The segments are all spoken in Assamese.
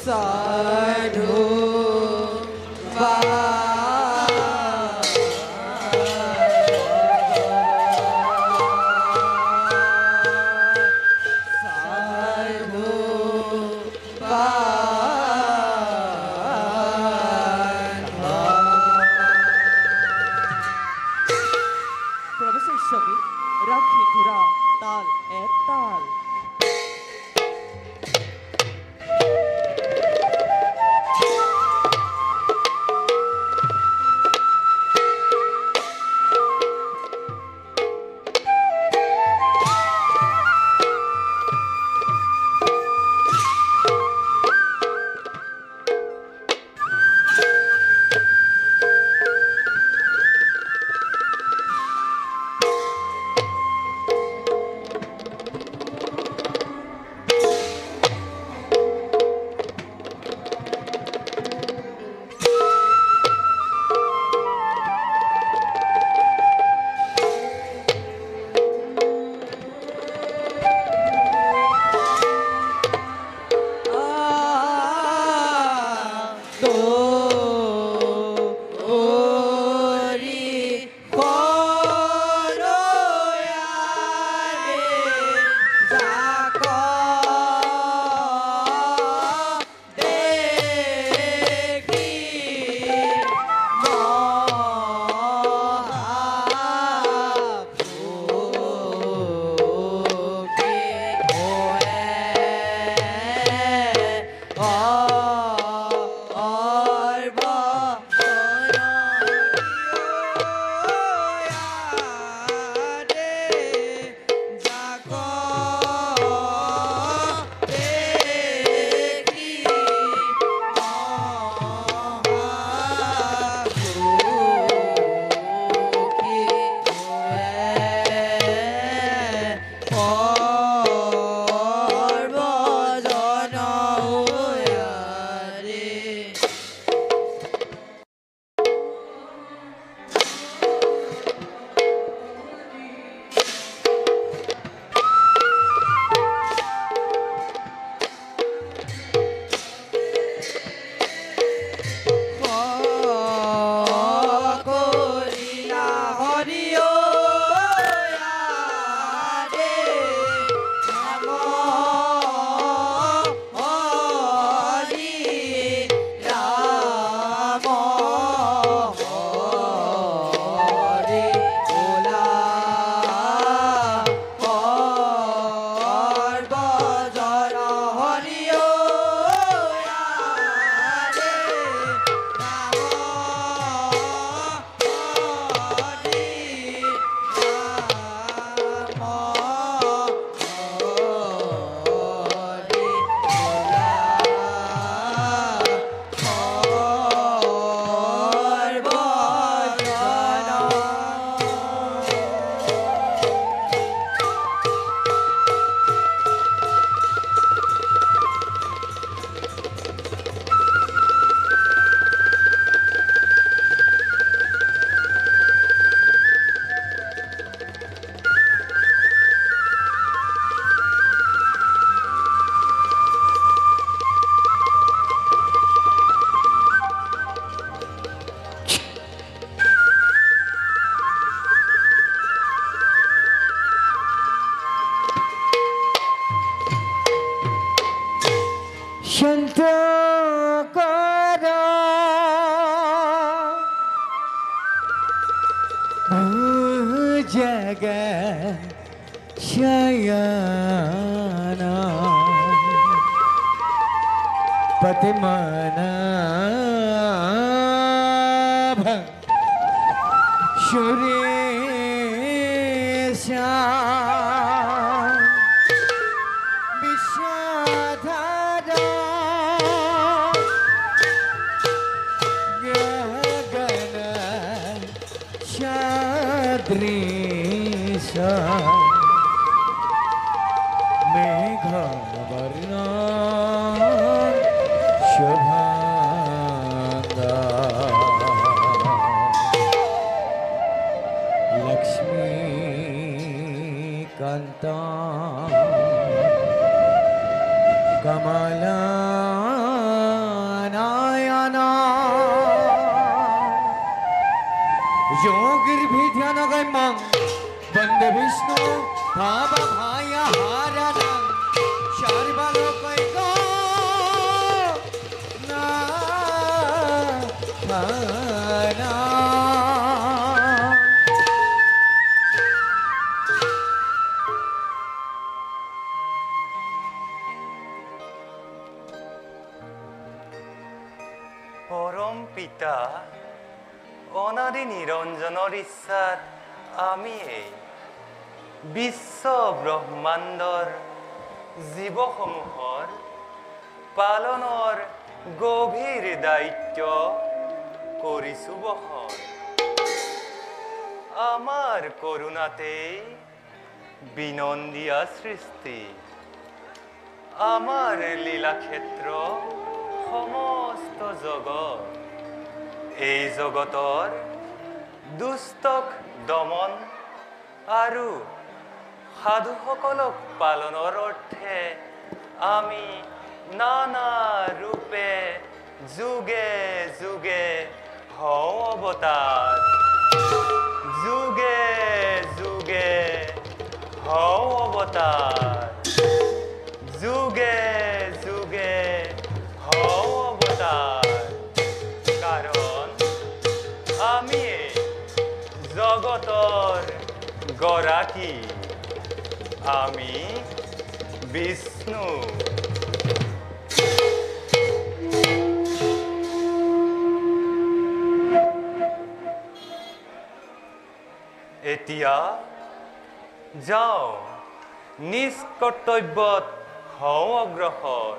साधु রাখি ধুরা তাল এক তাল শান্ত কর জগ শয়না পদ্মনাভ সুরেশা दृशा मेघवर्णा शुभांगा लक्ष्मीकान्ता कमला योगिर्भिध्यानगम्यं वन्दे विष्णु भावभायाहारणं सर्वलोकैको পরম পিতা অনাদি নিৰঞ্জনৰ ইচ্ছাত আমি এই বিশ্ব ব্ৰহ্মাণ্ডৰ জীৱসমূহৰ পালনৰ গভীৰ দায়িত্ব কৰিছো বহন আমাৰ কৰুণাতেই বিনন্দিয়া সৃষ্টি আমাৰ লীলাক্ষেত্ৰ সমস্ত জগত এই জগতৰ দুষ্টক দমন আৰু সাধুসকলক পালনৰ অৰ্থে আমি নানা ৰূপে যুগে যুগে হওঁ অৱতাৰ যুগে যুগে হওঁ অৱতাৰ যুগে যুগে হওঁ অৱতাৰ কাৰণ আমি জগতৰ গৰাকী আমি বিষ্ণু এতিয়া যাওঁ নিজ কৰ্তব্যত হওঁ অগ্ৰসৰ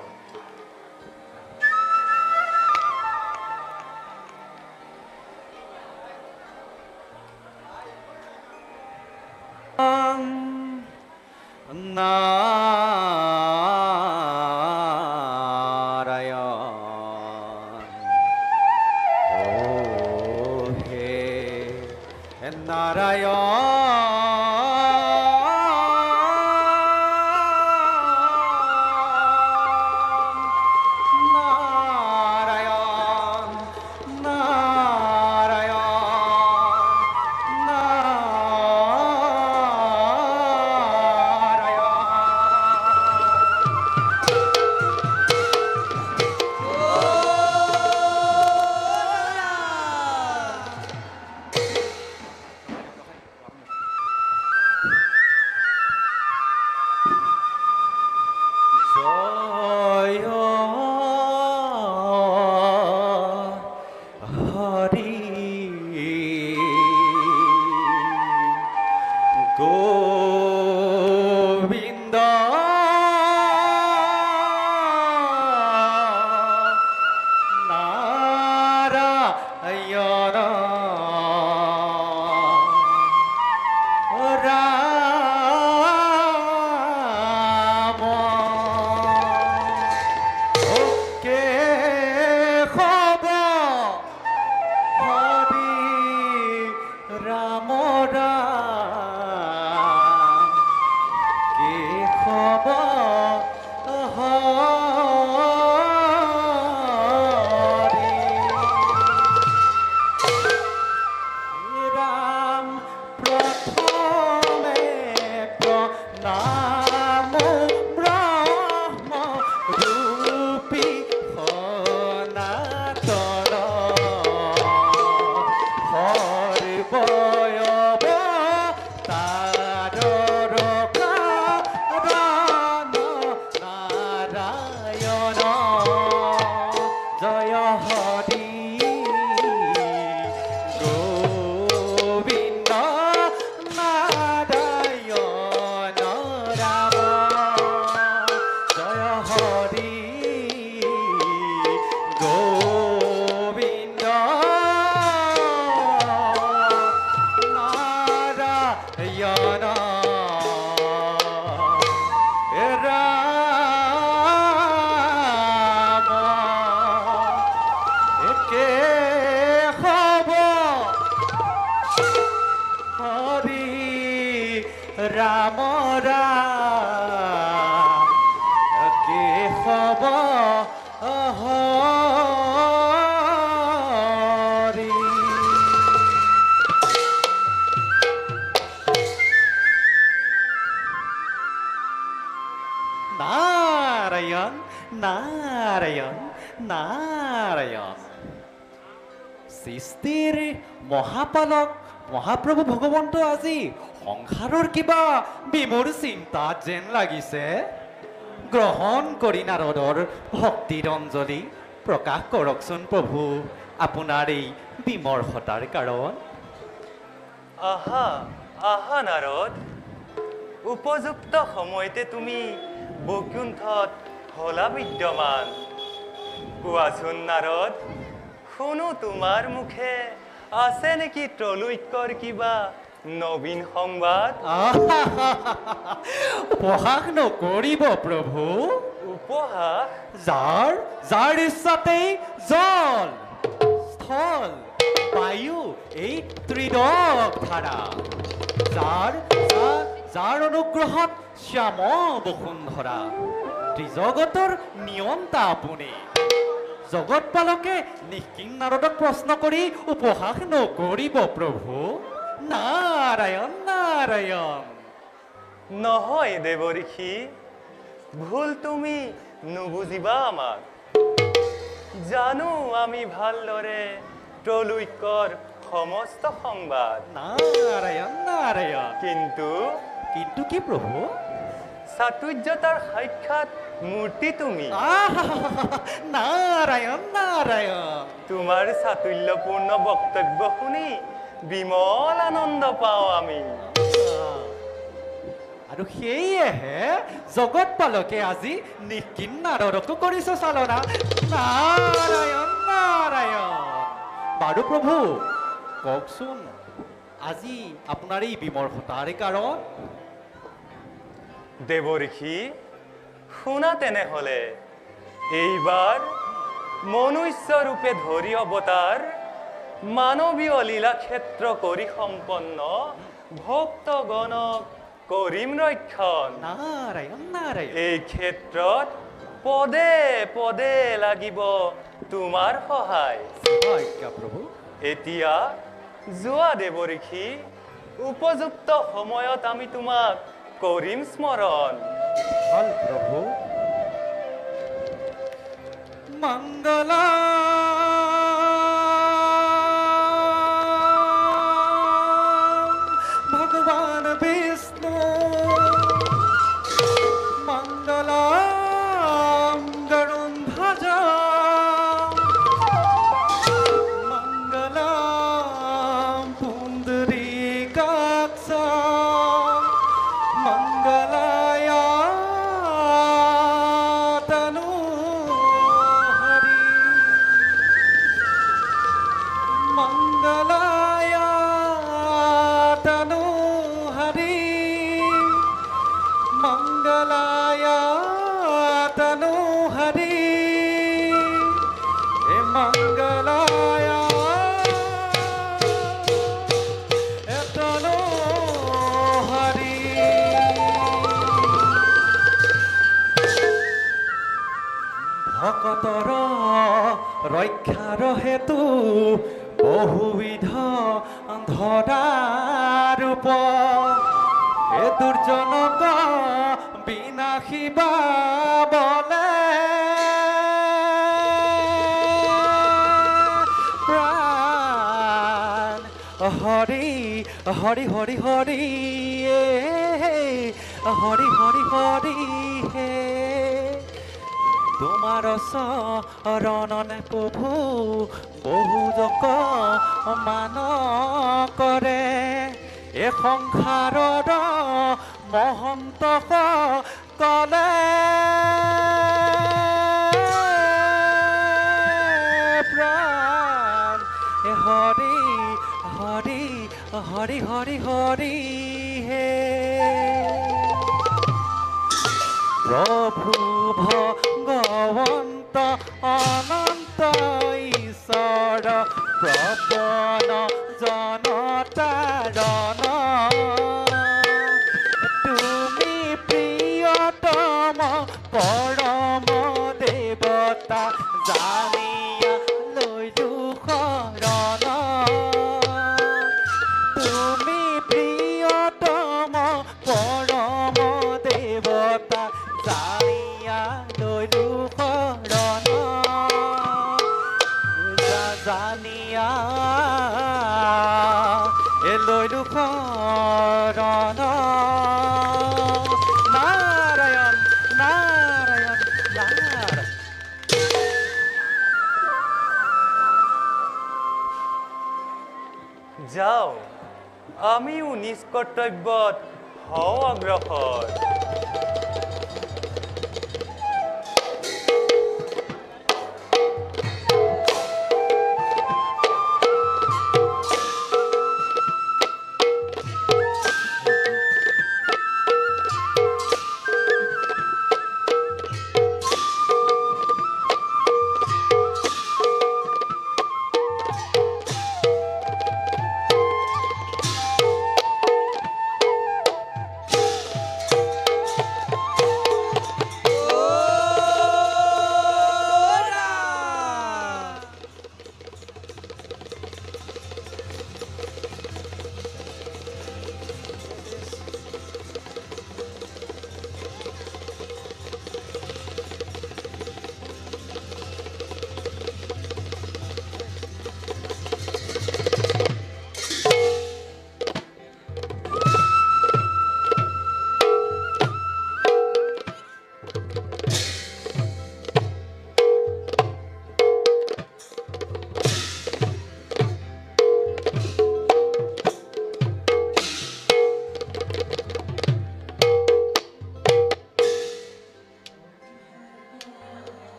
নাৰায়ণ নাৰায়ণ সৃষ্টিৰ মহাপালক মহাপ্ৰভু ভগৱন্ত আজি সংসাৰৰ কিবা বিমূৰ চিন্তাত যেন লাগিছে গ্ৰহণ কৰি নাৰদৰ ভক্তিৰ অঞ্জলি প্ৰকাশ কৰকচোন প্ৰভু আপোনাৰ এই বিমৰ্ষতাৰ কাৰণ আহা আহা নাৰদ উপযুক্ত সময়তে তুমি বৈকুণ্ঠত হলা বিদ্যমান কোৱাচোন নাৰদ শুনো তোমাৰ মুখে আছে নেকি ত্ৰৈলোক্যৰ কিবা নবীন সংবাদ উপহাস নকৰিব প্ৰভু উপহাস যাৰ যাৰ ইচ্ছাতেই জল স্থল বায়ু এই ত্ৰিদক ধাৰা যাৰ যাৰ অনুগ্ৰহত শ্যাম বসুন্ধৰা ত্ৰিজগতৰ নিয়ন্তা আপুনি জগত পালকে নিকিং নাৰদক প্ৰশ্ন কৰি উপহাস নকৰিব প্ৰভু নাৰায়ণ নাৰায়ণ নহয় দেৱঋষি ভুল তুমি নুবুজিবা আমাক জানো আমি ভালদৰে ত্ৰৈলোক্যৰ সমস্ত সংবাদ নাৰায়ণ নাৰায়ণ কিন্তু কিন্তু কি প্ৰভু চাতুৰ্যতাৰ সাক্ষাৎ মূৰ্তি তুমি নাৰায়ণ নাৰায়ণ তোমাৰ চাতুল্যপূৰ্ণ বক্তব্য শুনি বিমল আনন্দ পাওঁ আমি আৰু সেয়েহে জগত পালকে আজি নিকিন নাৰদকো কৰিছে চালনা নাৰায়ণ নাৰায়ণ বাৰু প্ৰভু কওকচোন আজি আপোনাৰ এই বিমৰ্ষতাৰ কাৰণ দেৱঋষি শুনা তেনেহ'লে এইবাৰ মনুষ্য ৰূপে ধৰি অৱতাৰ মানৱীয় লীলা ক্ষেত্ৰ কৰি সম্পন্ন ভক্তগণক কৰিম ৰক্ষণ নাৰায়ণ নাৰায়ণ এই ক্ষেত্ৰত পদে পদে লাগিব তোমাৰ সহায় আজ্ঞা প্ৰভু এতিয়া যোৱা দেৱঋষি উপযুক্ত সময়ত আমি তোমাক কৰিম স্মৰণ ভাল প্ৰভু মংগলা ভগৱান বিষ্ণু মংগলা গৰুণ ভজা মংগলা পুণ্ডৰীকাক্ষ মংগলায় তনু হৰি মংগলায় তনু হৰি মংগলায় তনু হৰি হে মংগলায় তনু হৰি ভকতৰ ৰক্ষাৰ হেতু বহুবিধ ধৰা ৰূপ এ দুৰ্জনক বিনাশিবা বলে প্ৰাণ হৰি হৰি হৰি হৰি হৰি হৰি হৰি হে তোমাৰ চৰণনে প্ৰভু বহুজক মান কৰে এ সংসাৰৰ মহন্ত কলে প্ৰাণ হৰি হৰি হৰি হৰি হৰি হে প্রভু ভগবন্ত অনন্ত ঈশ্বর প্রবণ জনতারণ তুমি প্রিয়তম পরম দেবতা জানিয়া লইলু শরণ তুমি প্রিয়তম পরম দেবতা জানিয়া লইলু শরণ যাওঁ আমিও নিজ কৰ্তব্যত হওঁ অগ্ৰসৰ।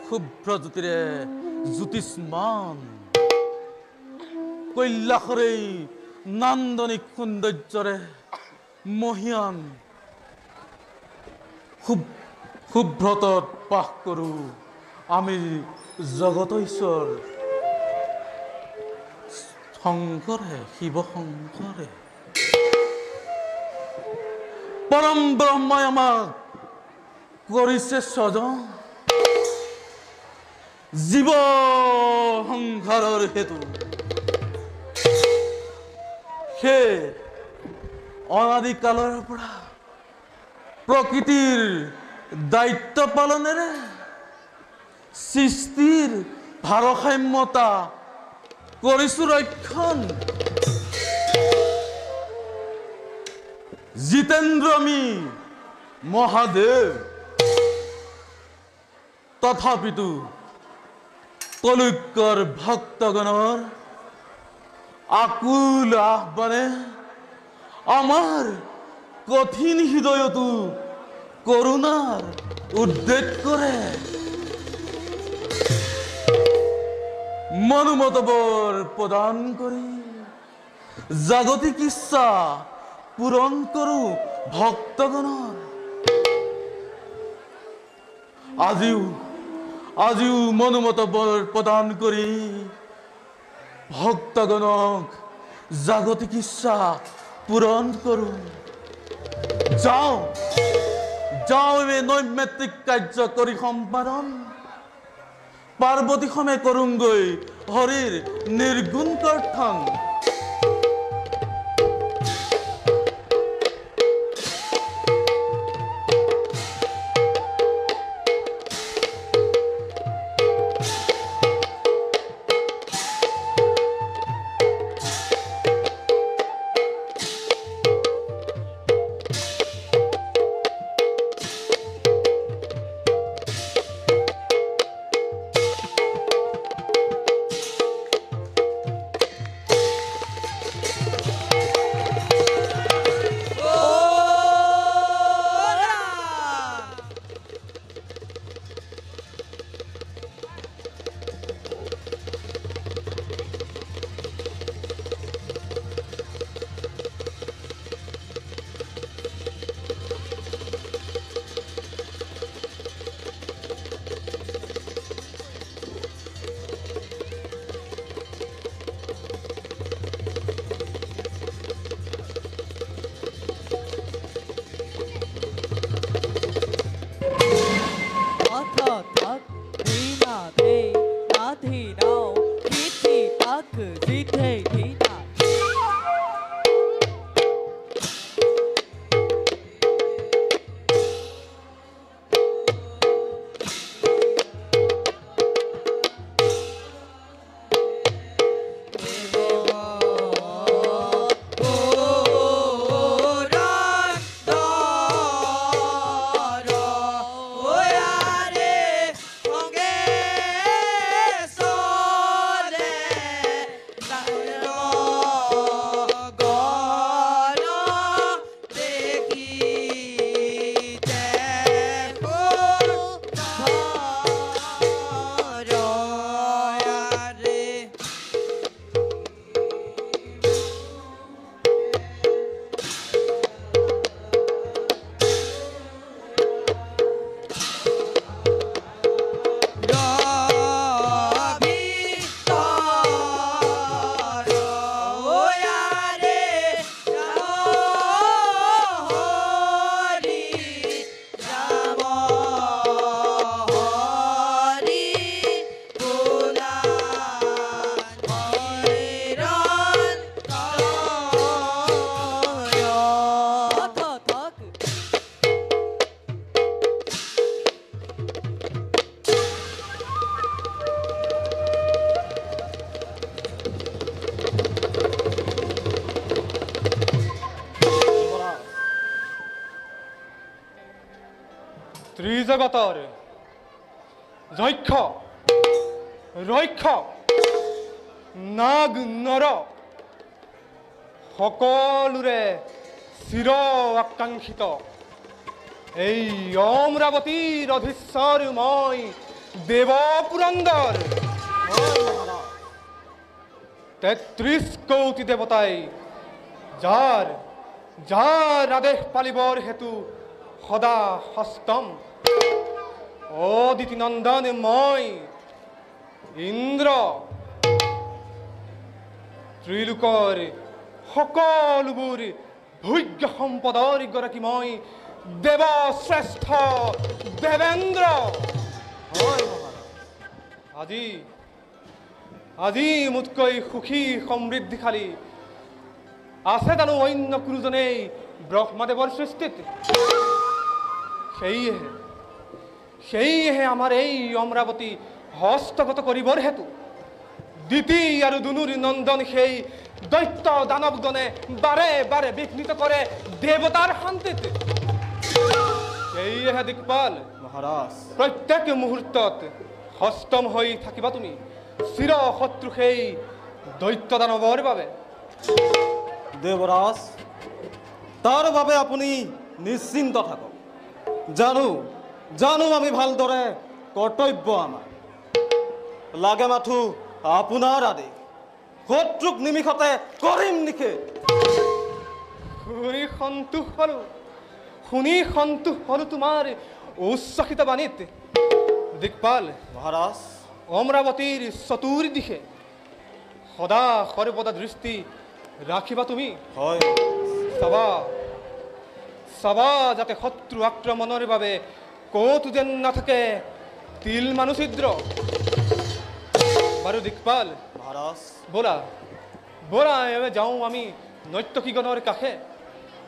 শুভ্ৰ জ্যোতিৰে জ্যোতিষ্মান কৈলাসৰে নান্দনিক সৌন্দৰ্যৰে মহিয়ান শুভ্ৰতত বাস কৰো আমি জগতৈশ্বৰ শংকৰে শিৱ শংকৰে পৰম ব্ৰহ্মই আমাক কৰিছে স্বজন জীৱ সংসাৰৰ হেতু সেই অনাদিকালৰ পৰা প্ৰকৃতিৰ দায়িত্ব পালনেৰে সৃষ্টিৰ ভাৰসাম্যতা কৰিছো ৰক্ষণ জিতেন্দ্ৰমী মহাদেৱ তথাপিতো কলিকৰ ভক্তগণৰ আকুল আহ্বানে আমাৰ কঠিন হৃদয়তো কৰুণাৰ উদ্বেগ কৰে মনোমতবৰ প্ৰদান কৰি জাগতিক ইচ্ছা পূৰণ কৰু ভক্তগণৰ আজিও মনোমতবৰ প্ৰদান কৰি ভক্তগণক জাগতিক ইচ্ছা পূৰণ কৰু যাও এই নৈমিত্তিক কাৰ্য কৰি সম্পাদন পাৰ্বতী সমে কৰোঁগৈ হৰিৰ নিৰ্গুণ কৰ্থন 탁 디테이 디타 ত্ৰিজগতৰ যক্ষ ৰক্ষ নাগ নৰ সকলোৰে চিৰ আকাংক্ষিত এই অমৰাৱতীৰ অধীশ্বৰ মই দেৱ পুৰন্দৰ ৩৩ কোটি দেৱতাই যাৰ যাৰ আদেশ পালিবৰ হেতু সদা হস্তম অদিতি নন্দন মই ইন্দ্ৰ ত্ৰিলোকৰ সকলোবোৰ ভোগ্য সম্পদৰ গৰাকী মই দেৱশ্ৰেষ্ঠ দেৱেন্দ্ৰ আজি আজি মোতকৈ সুখী সমৃদ্ধিশালী আছে জানো অন্য কোনোজনেই ব্ৰহ্মদেৱৰ সৃষ্টিত সেয়েহে আমাৰ এই অমৰাৱতী হস্তগত কৰিবৰ হেতু দিতি আৰু দুনুৰ নন্দন সেই দৈত্য দানৱগণে বাৰে বাৰে বিঘ্নিত কৰে দেৱতাৰ শান্তিত সেয়েহে দিকপাল মহাৰাজ প্ৰত্যেক মুহূৰ্তত হস্তম হৈ থাকিবা তুমি চিৰ শত্ৰু সেই দৈত্য দানৱৰ বাবে দেৱৰাজ তাৰ বাবে আপুনি নিশ্চিন্ত থাকক জানো আমি ভালদৰে কৰ্তব্য আমাৰ লাগে মাথো আপোনাৰ আদেশ শত্ৰুক নিমিষতে কৰিম নিষেধ শুনি সন্তোষ হলো তোমাৰ উচ্ছ্বসিত বাণীত দিকপাল মহাৰাজ অমৰাৱতীৰ চতুৰ্দিশে সদা সৰ্বদা দৃষ্টি ৰাখিবা তুমি হয় চাবা যাতে শত্ৰু আক্ৰমণৰ বাবে ক'তো যেন নাথাকে তিল মানুহ ছিদ্ৰ বাৰু দিকপাল মহাৰাজ ব'লা যাওঁ আমি নৰ্তকীগণৰ কাষে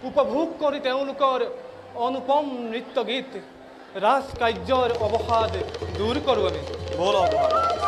উপভোগ কৰি তেওঁলোকৰ অনুপম নৃত্য গীত ৰাজ কাৰ্যৰ অৱসাদ দূৰ কৰোঁ আমি বলক মহাৰাজ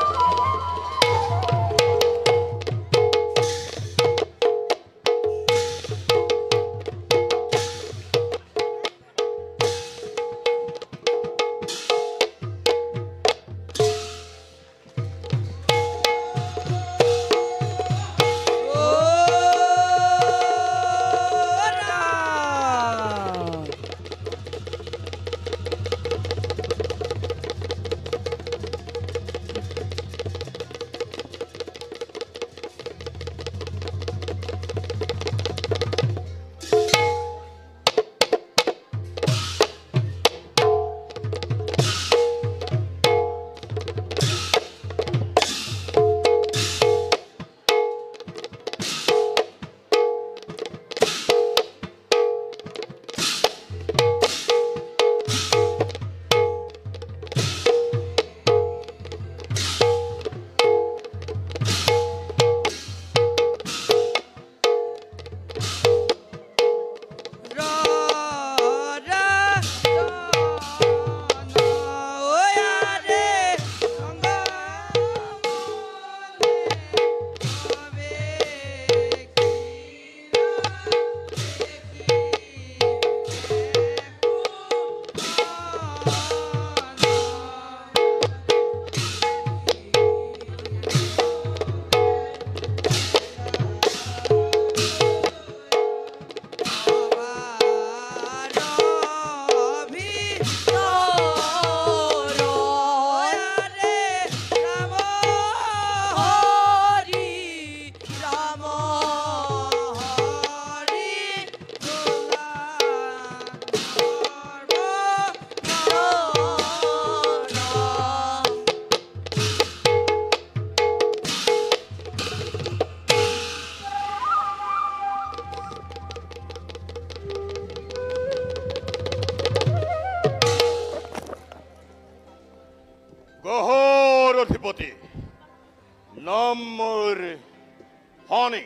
শনি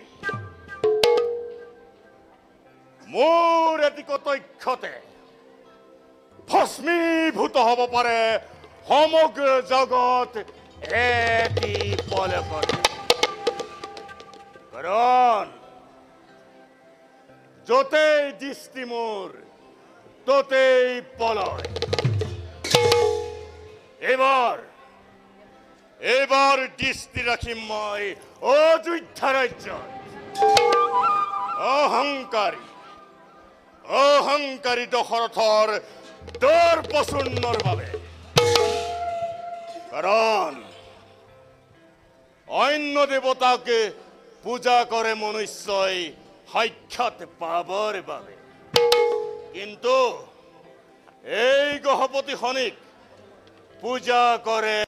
মোৰ এটি তথ্যতে ভস্মীভূত হ'ব পাৰে সমগ্ৰ জগত এটি পলকতে কাৰণ য'তেই দৃষ্টি মোৰ ত'তেই পলয় এইবাৰ দৃষ্টি ৰাখিম মই অযোধ্যা ৰাজ্যত অহংকাৰী দশৰথৰ দৰ্পচূৰ্ণৰ বাবে কাৰণ অন্য দেৱতাকে পূজা কৰে মনুষ্যই সাক্ষাৎ পাবৰ বাবে কিন্তু এই গ্ৰহপতি শনিক পূজা কৰে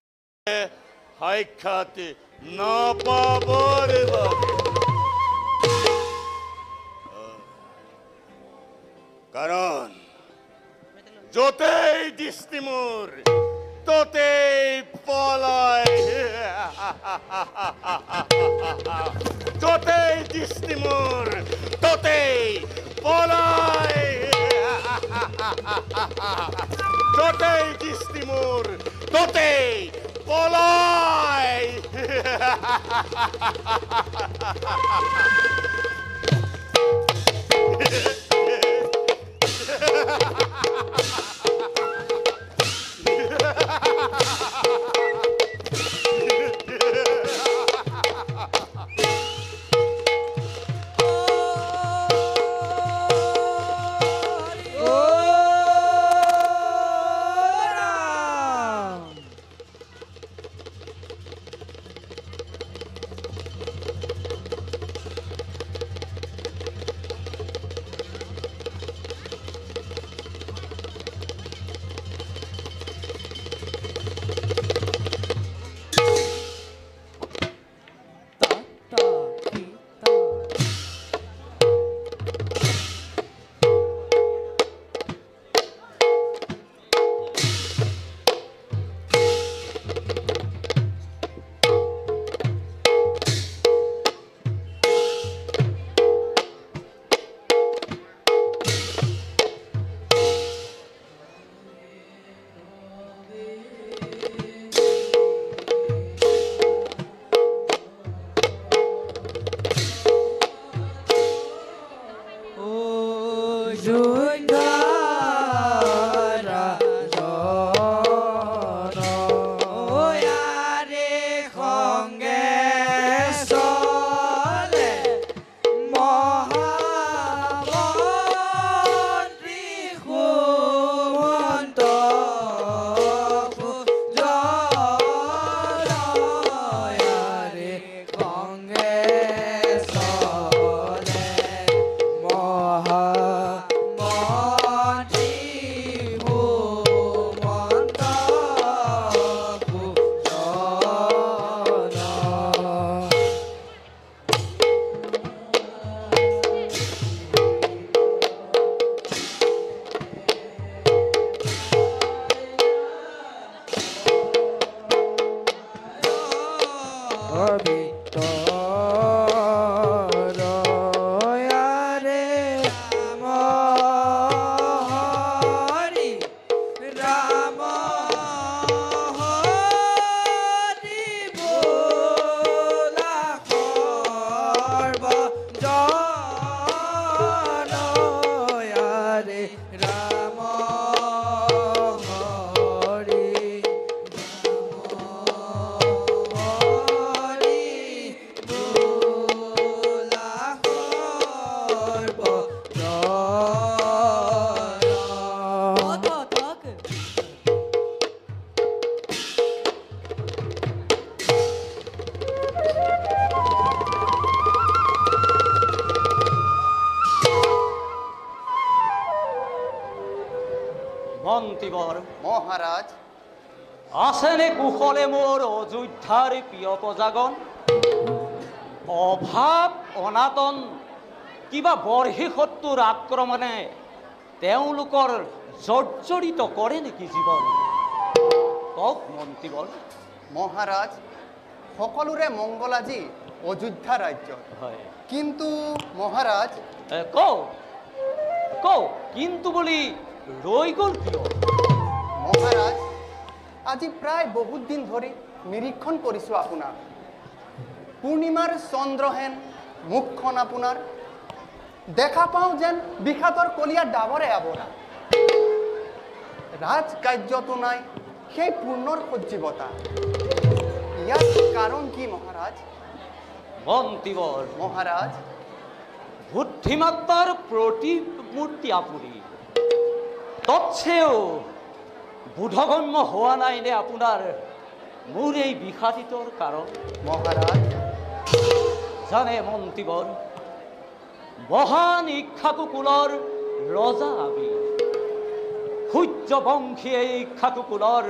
সাক্ষাৎ নাপাবৰ বাবে কাৰণ য'তেই দৃষ্টি মোৰ ত'তেই পলয় য'তেই দৃষ্টি মোৰ ত'তেই পলয় য'তেই দৃষ্টি মোৰ ত'তেই পলয় মন্ত্ৰীবৰ মহাৰাজ আছেনে কুশলে মোৰ অযোধ্যাৰ প্ৰিয় প্ৰজাগণ অভাৱ অনাটন কিবা বৰ্হি শত্ৰুৰ আক্ৰমণে তেওঁলোকৰ জৰ্জৰিত কৰে নেকি জীৱন কওক মন্ত্ৰীবৰ মহাৰাজ সকলোৰে মংগল আজি অযোধ্যা ৰাজ্যত। হয় কিন্তু মহাৰাজ, কওঁ কওঁ কিন্তু বুলি ৰৈ গ'ল কিয়? মহাৰাজ, আজি প্ৰায় বহুত দিন ধৰি নিৰীক্ষণ কৰিছোঁ আপোনাৰ। পূৰ্ণিমাৰ চন্দ্ৰহেন মুখখন আপোনাৰ, দেখা পাওঁ যেন বিষাদৰ কলীয়া ডাবৰে আৱৰা। ৰাজকাৰ্যতো নাই সেই পূৰ্ণৰ সজীৱতা। ইয়াৰ কাৰণ কি মহাৰাজ? মন্ত্ৰীবৰ মহাৰাজ, বুদ্ধিমত্তাৰ প্ৰতিমূৰ্তি আপুনি, তৎসেও বোধগম্য হোৱা নাই নে আপোনাৰ মোৰ এই বিষাদিতৰ কাৰণ? মহাৰাজ, জানে মন্ত্ৰীবৰ, মহান ইক্ষাকু কুলৰ ৰজা আমি। সূৰ্যবংশী এই ইক্ষাকু কুলৰ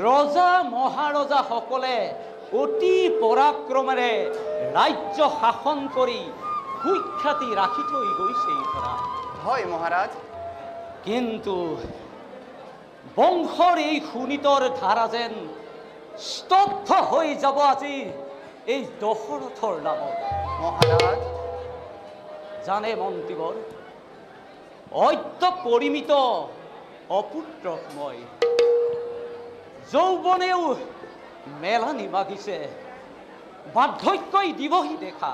ৰজা মহাৰজাসকলে অতি পৰাক্ৰমেৰে ৰাজ্য শাসন কৰি সুখ্যাতি ৰাখি থৈ গৈছে ধৰা। হয় মহাৰাজ। কিন্তু বংশৰ এই সুনীতৰ ধাৰা যেন স্তব্ধ হৈ যাব আজি এই দশৰথৰ নামত। মহাৰাজ, জানে মন্ত্ৰীবৰ, অদ্য পৰিমিত অপুত্ৰক মই, যৌৱনেও মেলা নিমাগিছে, বাৰ্ধক্যই দিবহি দেখা।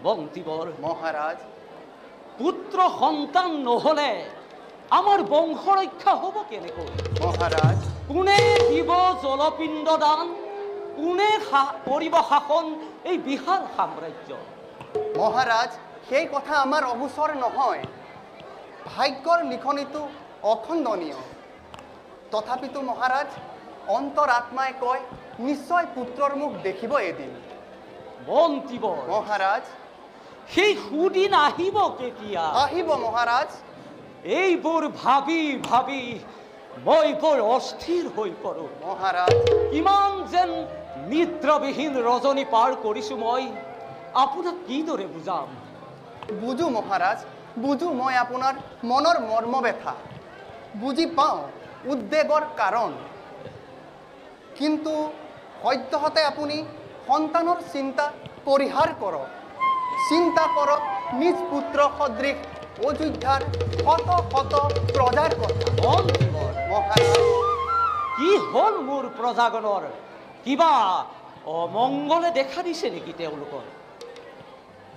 মন্ত্ৰীবৰ, মহাৰাজ, পুত্ৰ সন্তান নহ'লে আমাৰ বংশ ৰক্ষা হ'ব কেনেকৈ? মহাৰাজ, কোনে দিব জলপিণ্ড দান, কোনে কৰিব শাসন এই বিশাল সাম্ৰাজ্য? মহাৰাজ, সেই কথা আমাৰ অগোচৰ নহয়। ভাগ্যৰ লিখনিটো অখণ্ডনীয়। তথাপিতো মহাৰাজ, অন্তৰ আত্মাই কয় নিশ্চয় পুত্ৰৰ মুখ দেখিব এদিন। মন্ত্ৰীবৰ, মহাৰাজ, সেই সুদিন আহিব কেতিয়া? আহিব মহাৰাজ। এইবোৰ ভাবি ভাবি মই বৰ অস্থিৰ হৈ পৰোঁ। মহাৰাজ, কিমান যেন নিদ্ৰাবিহীন ৰজনী পাৰ কৰিছোঁ মই, আপোনাক কিদৰে বুজাম? বুজো মহাৰাজ, বুজো মই আপোনাৰ মনৰ মৰ্ম ব্যথা, বুজি পাওঁ উদ্বেগৰ কাৰণ। কিন্তু সদ্যহতে আপুনি সন্তানৰ চিন্তা পৰিহাৰ কৰক। চিন্তা কৰক নিজ পুত্ৰ সদৃশ অযোধ্যাৰ শত শত প্ৰজাৰ কথা। মন্ত্ৰীবৰ, মহাৰাজ, কি হ'ল মোৰ প্ৰজাগণৰ? কিবা অমংগলে দেখা দিছে নেকি তেওঁলোকৰ?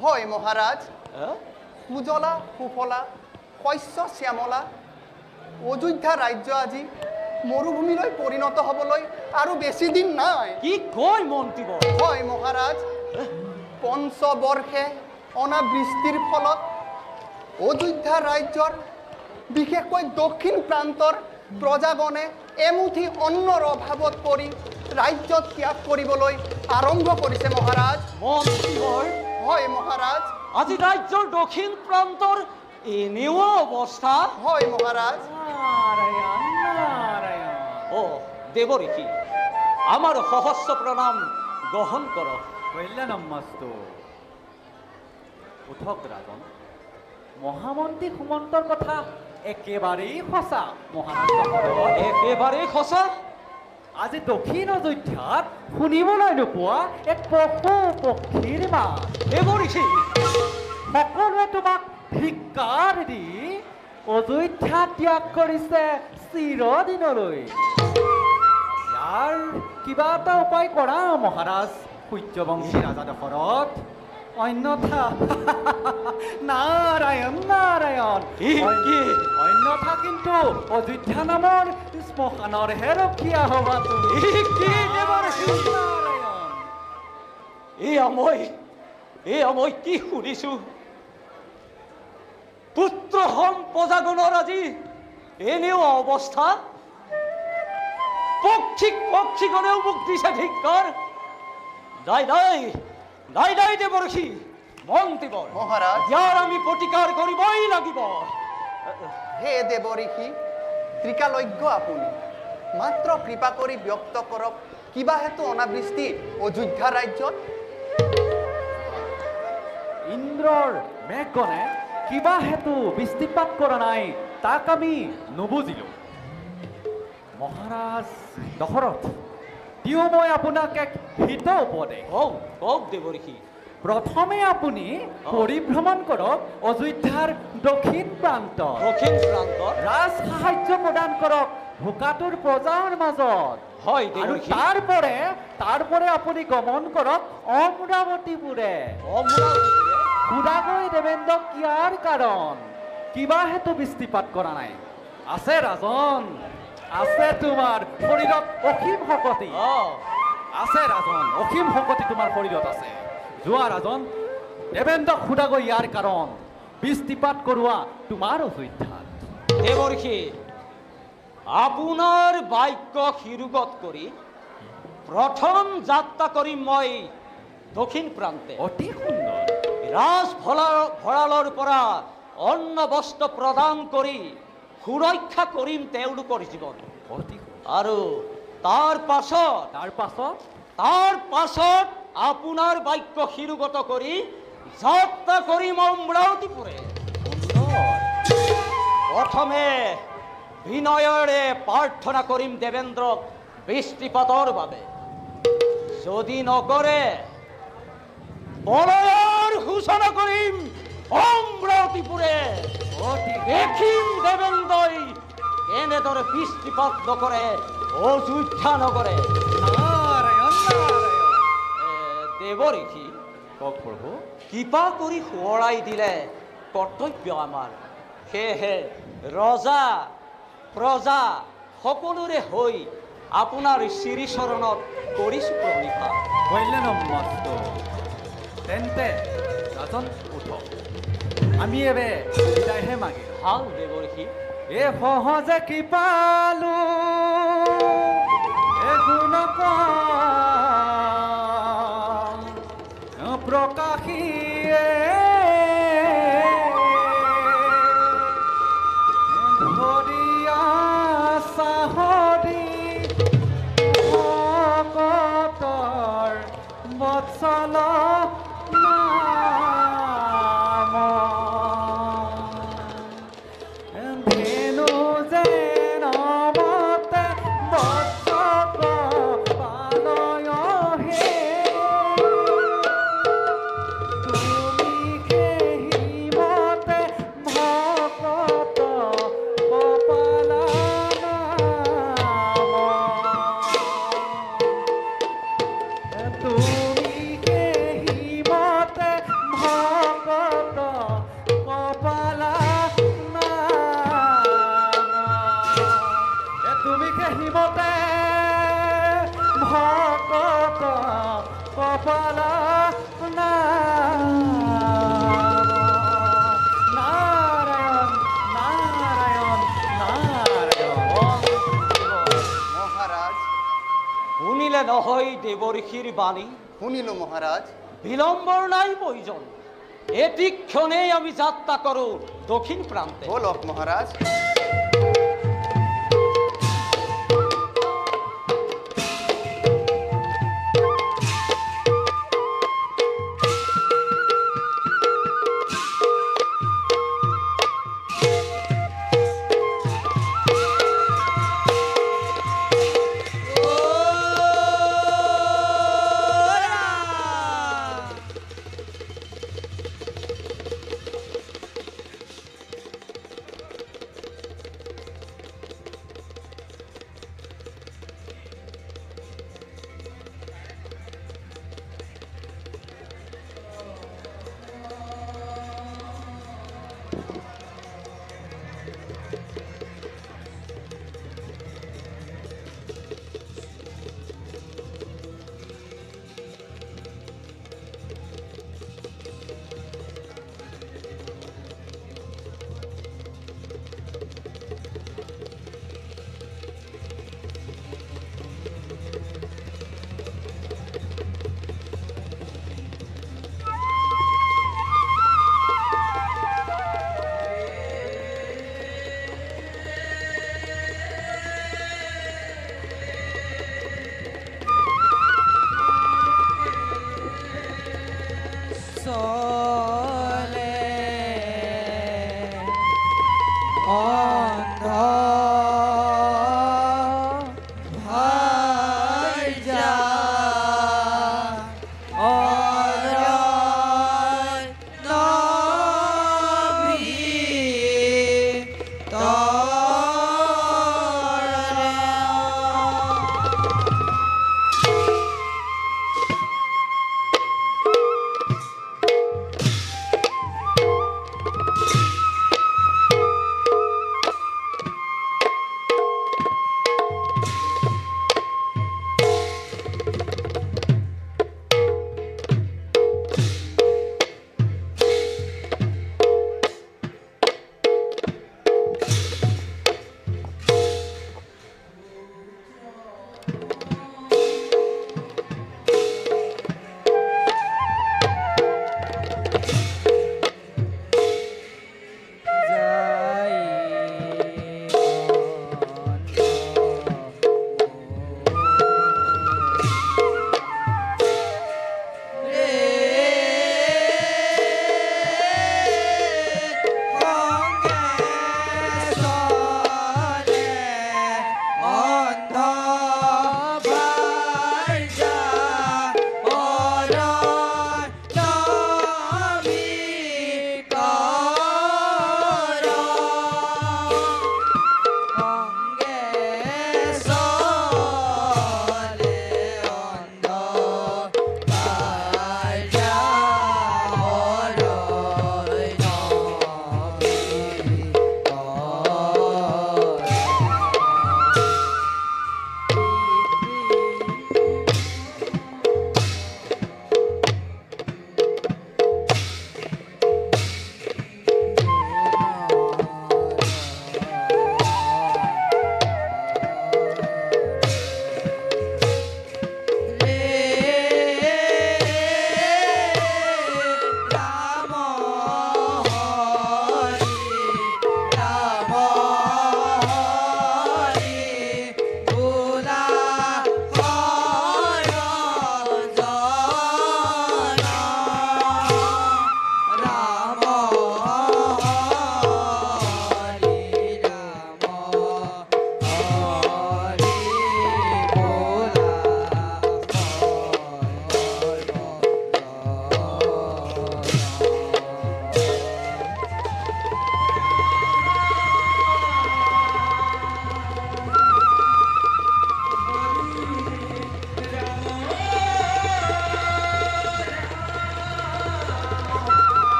হয় মহাৰাজ, হে? সুজলা সুফলা শস্য শ্যামলা অযোধ্যা ৰাজ্য আজি মৰুভূমিলৈ পৰিণত হ'বলৈ আৰু বেছি দিন নাই। কি কয় মন্ত্ৰীবৰ? হয় মহাৰাজ, পঞ্চবৰ্ষে অনাবৃষ্টিৰ ফলত অযোধ্যা ৰাজ্যৰ বিশেষকৈ দক্ষিণ প্ৰান্তৰ প্ৰজাগণে এমুঠি অন্নৰ অভাৱত পৰি ৰাজ্য ত্যাগ কৰিবলৈ আৰম্ভ কৰিছে মহাৰাজ। মন্ত্ৰীবৰ, হয় মহাৰাজ। আজি ৰাজ্যৰ দক্ষিণ প্ৰান্তৰ এনেও অৱস্থা। হয় মহাৰাজ। নাৰায়ণ নাৰায়ণ। অ দেৱঋষি, আমাৰ সহস্ৰ প্ৰণাম গ্ৰহণ কৰক। কল্যাণমস্তু। উঠক ৰাজন, মহামন্ত্ৰী সুমন্তৰ কথা একেবাৰেই সঁচা মহাৰাজ। একেবাৰেই সঁচা। আজি দক্ষিণ অযোধ্যাত শুনিবলৈ নোপোৱা এক পশু পক্ষীৰ মাত। দেৱঋষি, সকলোৱে তোমাক ধিক্কাৰ দি অযোধ্যা ত্যাগ কৰিছে চিৰদিনলৈ। ইয়াৰ কিবা এটা উপায় কৰা মহাৰাজ সূৰ্যবংশী ৰাজা দশৰথ, অন্যথা নাৰায়ণ নাৰায়ণ, অন্যথা কিন্তু অযোধ্যা নামৰ শ্মশানৰহে ৰখীয়া হবা তুমি। নাৰায়ণ, এয়া মই কি শুনিছো? পুত্ৰ হম প্ৰজাগণৰ আজি এনেও অৱস্থা। পক্ষীগণেও মোক দিছে ধিক্কাৰ। নাই নাই নাই নাই দেৱঋষি, মন্ত্ৰীবৰ, মহাৰাজ, ইয়াৰ আমি প্ৰতিকাৰ কৰিবই লাগিব। হে দেৱঋষি, ত্ৰিকালজ্ঞ আপুনি, মাত্ৰ কৃপা কৰি ব্যক্ত কৰক কিবা হেতু অনাবৃষ্টি অযোধ্যা ৰাজ্যত। ইন্দ্ৰৰ মেঘগণে কিবা হেতু বৃষ্টিপাত কৰা নাই তাক আমি নুবুজিলোঁ। মহাৰাজ দশৰথ, দিওঁ মই আপোনাক এক হিত উপদেশ। কওক কওক দেৱঋষি। প্ৰথমে আপুনি পৰিভ্ৰমণ কৰক অযোধ্যাৰ দক্ষিণ প্ৰান্ত। দক্ষিণ প্ৰান্তৰ ৰাজ সাহায্য প্ৰদান কৰক ভোকাটোৰ প্ৰজাৰ মাজত। হয় আৰু দেৱঋষি। তাৰপৰে আপুনি গমন কৰক অমৰাৱতীপুৰে। অমৰাৱতীপুৰে সুদাগৈ দেৱেন্দ্ৰক ইয়াৰ কাৰণ কিবা হেতু বৃষ্টিপাত কৰা নাই। আছে ৰাজন, আছে তোমাৰ শৰীৰত অসীম শক্তি। আছে ৰাজন, অসীম শক্তি তোমাৰ শৰীৰত আছে। যোৱা ৰাজন, দেৱেন্দ্ৰক সুদাগৈ ইয়াৰ কাৰণ বৃষ্টিপাত কৰোৱা তোমাৰ অযোধ্যাত। দেৱঋষি, আপোনাৰ বাক্য শিৰোগত কৰি প্ৰথম যাত্ৰা কৰিম মই দক্ষিণ প্ৰান্তে। অতি সুন্দৰ। ৰাজ ভঁৰালৰ পৰা অন্ন বস্ত্ৰ প্ৰদান কৰি সুৰক্ষা কৰিম তেওঁলোকৰ জীৱন। অতি সুন্দৰ। আৰু তাৰ পাছত আপোনাৰ বাক্য শিৰোগত কৰি যাত্ৰা কৰিম অমৰাৱতীপুৰে। প্ৰথমে বিনয়েৰে প্ৰাৰ্থনা কৰিম দেৱেন্দ্ৰক বৃষ্টিপাতৰ বাবে। যদি নকৰে বলয়ৰ সূচনা কৰিম অমৰাৱতীপুৰে। দেখিম দেৱেন্দ্ৰই এনেদৰে বৃষ্টিপাত নকৰে অযোধ্যা নগৰে। নাৰায়ণ নাৰায়ণ। দেৱঋষি, কওক প্ৰভু। কৃপা কৰি সোঁৱৰাই দিলে কৰ্তব্য আমাৰ। সেয়েহে ৰজা প্ৰজা সকলোৰে হৈ আপোনাৰ শ্ৰীচৰণত কৰিছোঁ প্ৰণিপাত। কল্যাণমস্তু। তেন্তে ৰাজন উঠক, আমি এবে বিদায়হে মাগিলোঁ। ভাল দেৱঋষি। এ সহজে কৃপালো এ গুণ প্ৰকাশীয়ে ধৰিয়া চাহৰি ভকতৰ বৎসল নাম ধেনু যেন মতে বৎসক পালয় হে তুমি সেই মতে ভকত কপাল তুমি সেই মতে ভকত কপাল তুমি সেই মতে ভকত কপাল নারায়ণ নারায়ণ নারায়ণ। মহারাজ। শুনিলে নহয় দেৱঋষিৰ বাণী? শুনিলো মহাৰাজ। বিলম্বৰ নাই প্ৰয়োজন। এটি ক্ষণেই আমি যাত্ৰা কৰোঁ দক্ষিণ প্ৰান্তে। বলক মহাৰাজ। ভাই যা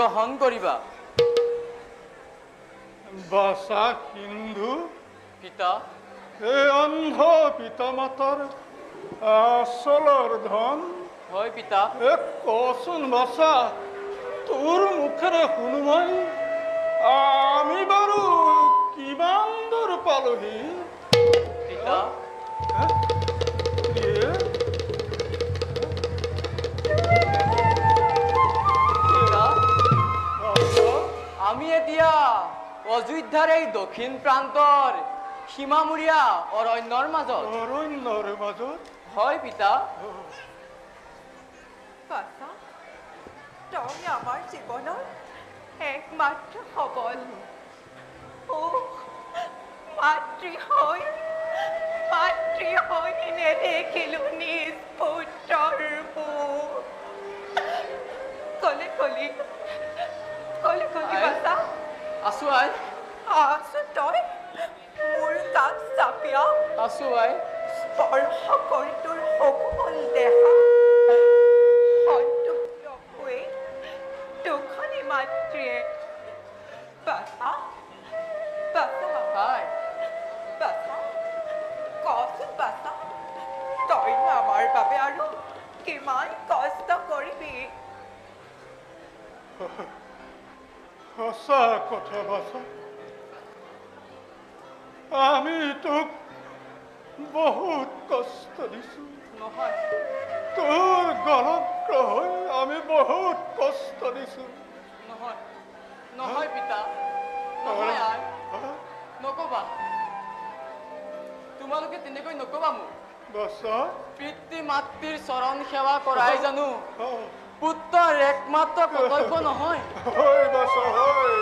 গ্ৰহণ কৰিবা। বাছা সিন্ধু, পিতা এই অন্ধ পিতা মাতাৰ আচলৰ ধন হয় পিতা। কচোন বাছা, তোৰ মুখেৰে শুনো মই, আমি বাৰু কিমান দূৰ পালোহি? পিতা আমি এতিয়া অযোধ্যাৰ এই দক্ষিণ প্ৰান্তৰ সীমামূৰীয়া অৰণ্যৰ মাজত। অৰণ্যৰ মাজত? হয় পিতা। বাছা, তই আমাৰ জীৱনৰ একমাত্ৰ সবল। মাতৃ হৈ নেদেখিলো নিজ পুত্ৰৰ মুখ। কলে বাছা, আছো আই। আছো তই মোৰ গাত চাপিয়া। আছো আই। স্পৰ্শ কৰি তোৰ সকল দেহা সন্তুষ্ট হৈ দুখনি মাতৃয়ে। বাছা, হাই কচোন বাছা, তইনো আমাৰ বাবে আৰু কিমান কষ্ট কৰিবি? সঁচা কথা বাছা, আমি তোক বহুত কষ্ট দিছো। নহয় তোৰ গলগ্ৰ হৈ আমি বহুত কষ্ট দিছো। নহয় নহয় পিতা, নহয় আই, নকবা। তোমালোকে তেনেকৈ নকবা মোক। বাছা, পিতৃ মাতৃৰ চৰণ সেৱা কৰাই জানো পুত্ৰৰ একমাত্ৰ কৰ্তব্য নহয়? হয় বাছা, হয়।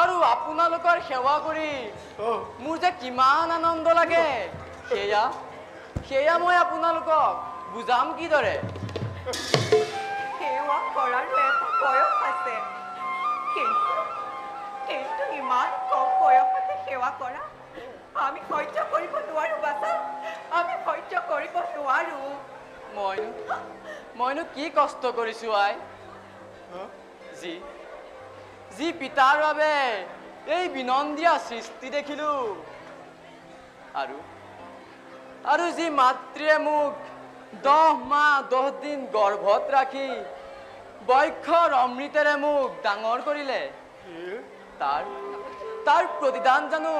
আৰু আপোনালোকৰ সেৱা কৰি মোৰ যে কিমান আনন্দ লাগে, সেয়া মই আপোনালোকক বুজাম কিদৰে? সেৱা কৰাৰো এটা বয়স আছে, কিন্তু ইমান কম বয়সতে সেৱা কৰা আমি সহ্য কৰিব নোৱাৰো বাছা, আমি সহ্য কৰিব নোৱাৰো। মইনো কি কষ্ট কৰিছো আই? যি পিতাৰ বাবে এই বিনন্দীয়া সৃষ্টি দেখিলো, আৰু যি মাতৃয়ে মোক 10 মাহ 10 দিন গৰ্ভত ৰাখি বক্ষৰ অমৃতেৰে মোক ডাঙৰ কৰিলে, তাৰ প্ৰতিদান জানো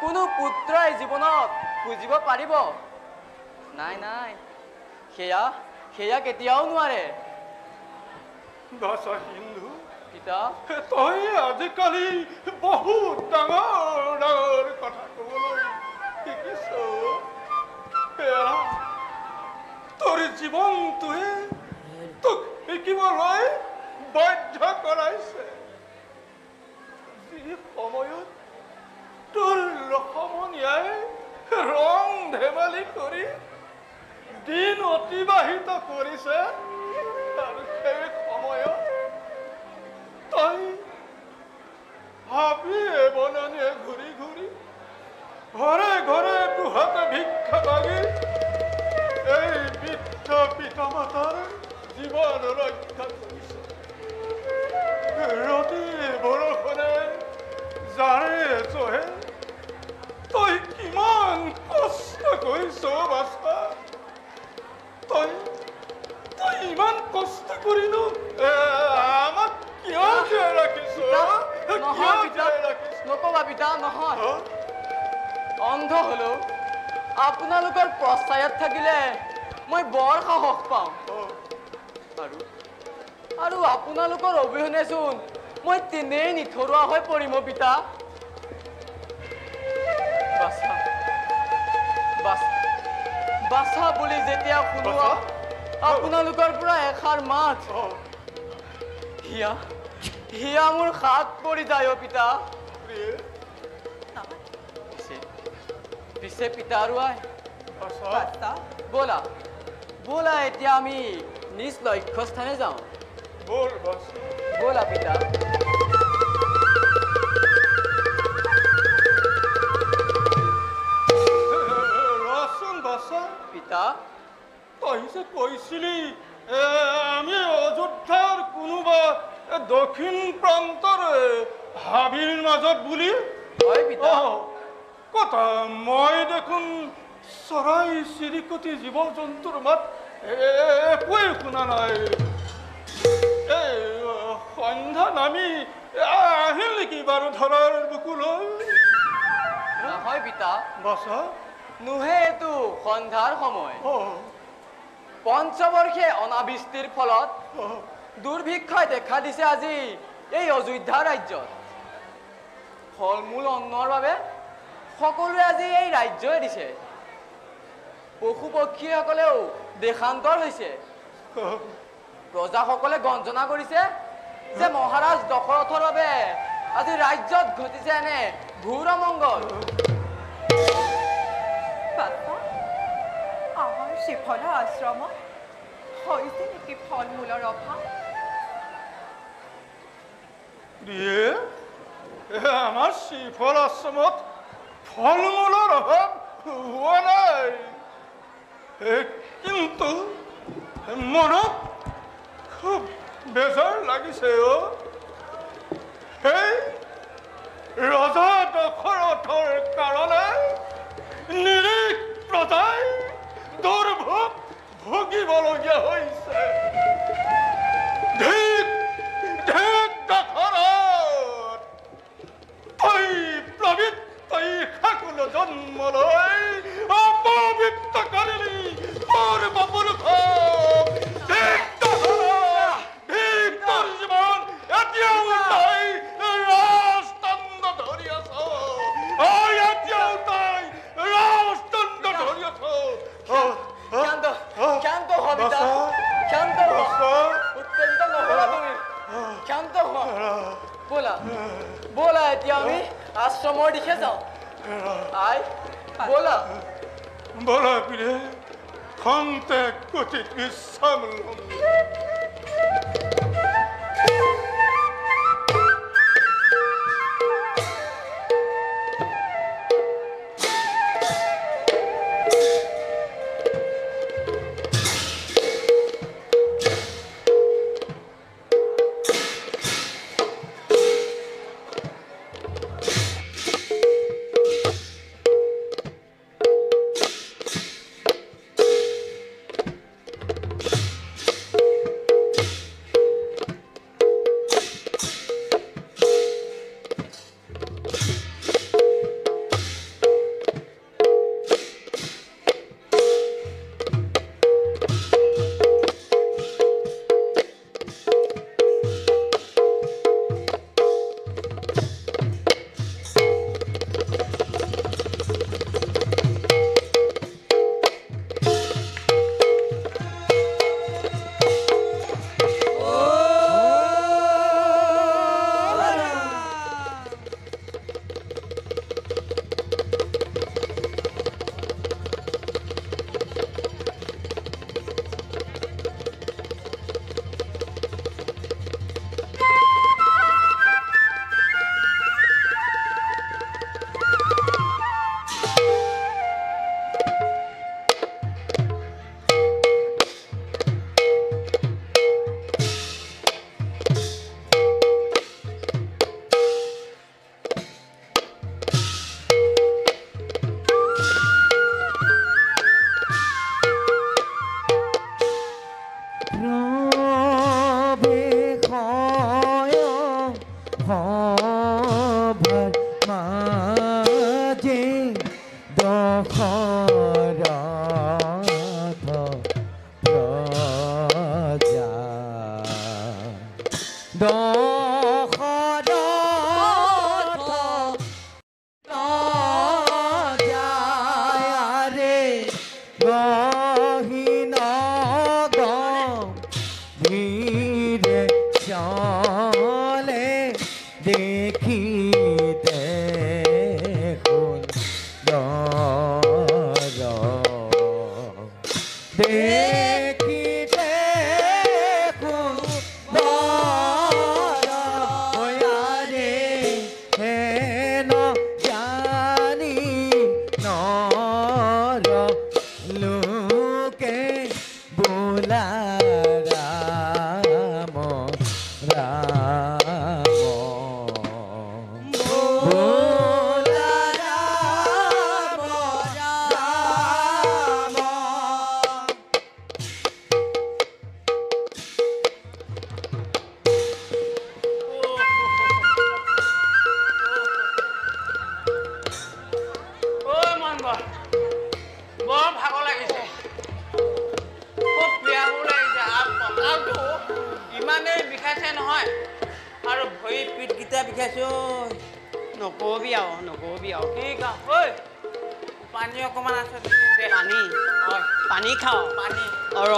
কোনো পুত্ৰই জীৱনত খুজিব পাৰিব? নাই, সেয়া কেতিয়াও নোৱাৰে। বাছা সিন্ধু, পিতা তই আজিকালি বহুত ডাঙৰ কথা ক'বলৈ শিকিছ। তোৰ জীৱনটোৱে তোক শিকিবলৈ বাধ্য কৰাইছে। যি সময়ত তোৰ সমনীয়াই ৰং ধেমালি কৰি দিন অতিবাহিত কৰিছে, আৰু সেই সময়ত তই হাবিয়ে বননিয়ে ঘূৰি ঘৰে ঘৰে দুহাতে ভিক্ষা মাগি এই বৃদ্ধ পিতা মাতাৰ জীৱন ৰক্ষা কৰিছে। ৰতি বৰষুণে জাৰে জহে তই কিমান কষ্ট কৰিছ বাছা। তই ইমান কষ্ট কৰিলো আমাক কিয় জীয়াই ৰাখিছ? নকবা পিতা, নহয়। অন্ধ হলেও আপোনালোকৰ পশ্চায়ত থাকিলে মই বৰ সাহস পাওঁ, আৰু আপোনালোকৰ অবিহনে চোন মই তেনেই নিথৰুৱা হৈ পৰিম পিতা। বাছা বুলি যেতিয়া শুনো আপোনালোকৰ পৰা এষাৰ মাত, হিয়া মোৰ হাত পৰি যায় পিতা। পিছে পিতা আৰু আই, ব'লা এতিয়া আমি নিজ লক্ষ্যস্থানে যাওঁ। ব'লা পিতা। পিতা, তই যে কৈছিলি আমি অযোধ্যাৰ কোনোবা হাবিৰ মাজত বুলি হয় পিতা কথা মই দেখোন চৰাই চিৰিকটি জীৱ জন্তুৰ মাত একোৱেই শুনা নাই এই সন্ধ্যা নামি আহিল নেকি বাৰু ধৰাৰ বুকুলৈ নহয় পিতা বাছা নুহে এইটো সন্ধ্যাৰ সময় পঞ্চবৰ্ষে অনাবৃষ্টিৰ ফলত দুৰ্ভিক্ষই দেখা দিছে আজি এই অযোধ্যা ৰাজ্যত ফল মূল অন্নৰ বাবে সকলোৱে আজি এই ৰাজ্য এৰিছে পশু পক্ষীসকলেও দেশান্তৰ হৈছে প্ৰজাসকলে গঞ্জনা কৰিছে যে মহাৰাজ দশৰথৰ বাবে আজি ৰাজ্যত ঘটিছে এনে ঘোৰ অমংগল আমাৰ শিফলা আশ্ৰমত হৈছে নেকি ফল মূলৰ অভাৱ আমাৰ শিফল আশ্ৰমত ফল মূলৰ অভাৱ হোৱা নাই কিন্তু মনত খুব বেজাৰ লাগিছে সেই ৰজা দশৰথৰ কাৰণে নিৰীহ প্ৰজাই দুৰ্ভোগ ভুগিবলগীয়া হৈছে ধিক ধিক দশৰথ তই পবিত্ৰ শাকুল জন্ম লৈ অপবিত্ৰ কৰিলি তোৰ বাপুৰুষক ধিক দশৰথ ধিক তোৰ জীৱন এতিয়াও তই ৰাজদণ্ড ধৰি আছ এতিয়াও তই ৰাজদণ্ড ধৰি আছ শান্ত হোৱা পিতা শান্ত হোৱা উত্তেজিত নহবা তুমি শান্ত হোৱা ব'লা এতিয়া আমি আশ্ৰমৰ দিশে যাওঁ আই ব'লা বলা পিৰে খন্তেক গতিত বিশ্ৰাম ল'ম আছো নকবি আৰু কি কা ঐ পানী অকমান আছে পানী পানী খাও পানী ৰ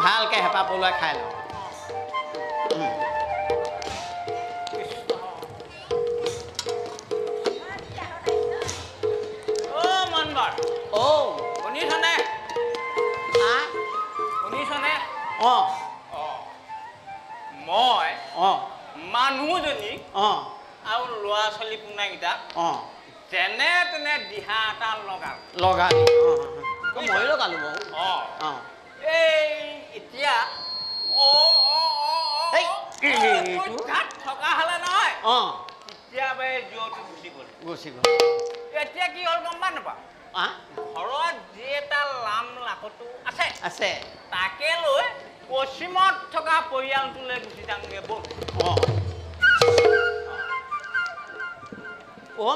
ভালকে হেঁপা পলুৱাই খাই ল মনবৰ শুনিছনে শুনিছনে মই মানুহজনী আৰু ল'ৰা ছোৱালী পোনাকেইটা যেনে তেনে দিহা এটা লগালি মই লগালো বাৰু এই এতিয়া থকা হলে নহয় কেতিয়াবাই জুৱাটো গুচি গ'ল এতিয়া কি হ'ল গম পা নাপা ঘৰত যি এটা লাম লাখটো আছে তাকে লৈ পশ্চিমত থকা পৰিয়ালটোলৈ গুচি যামগে বল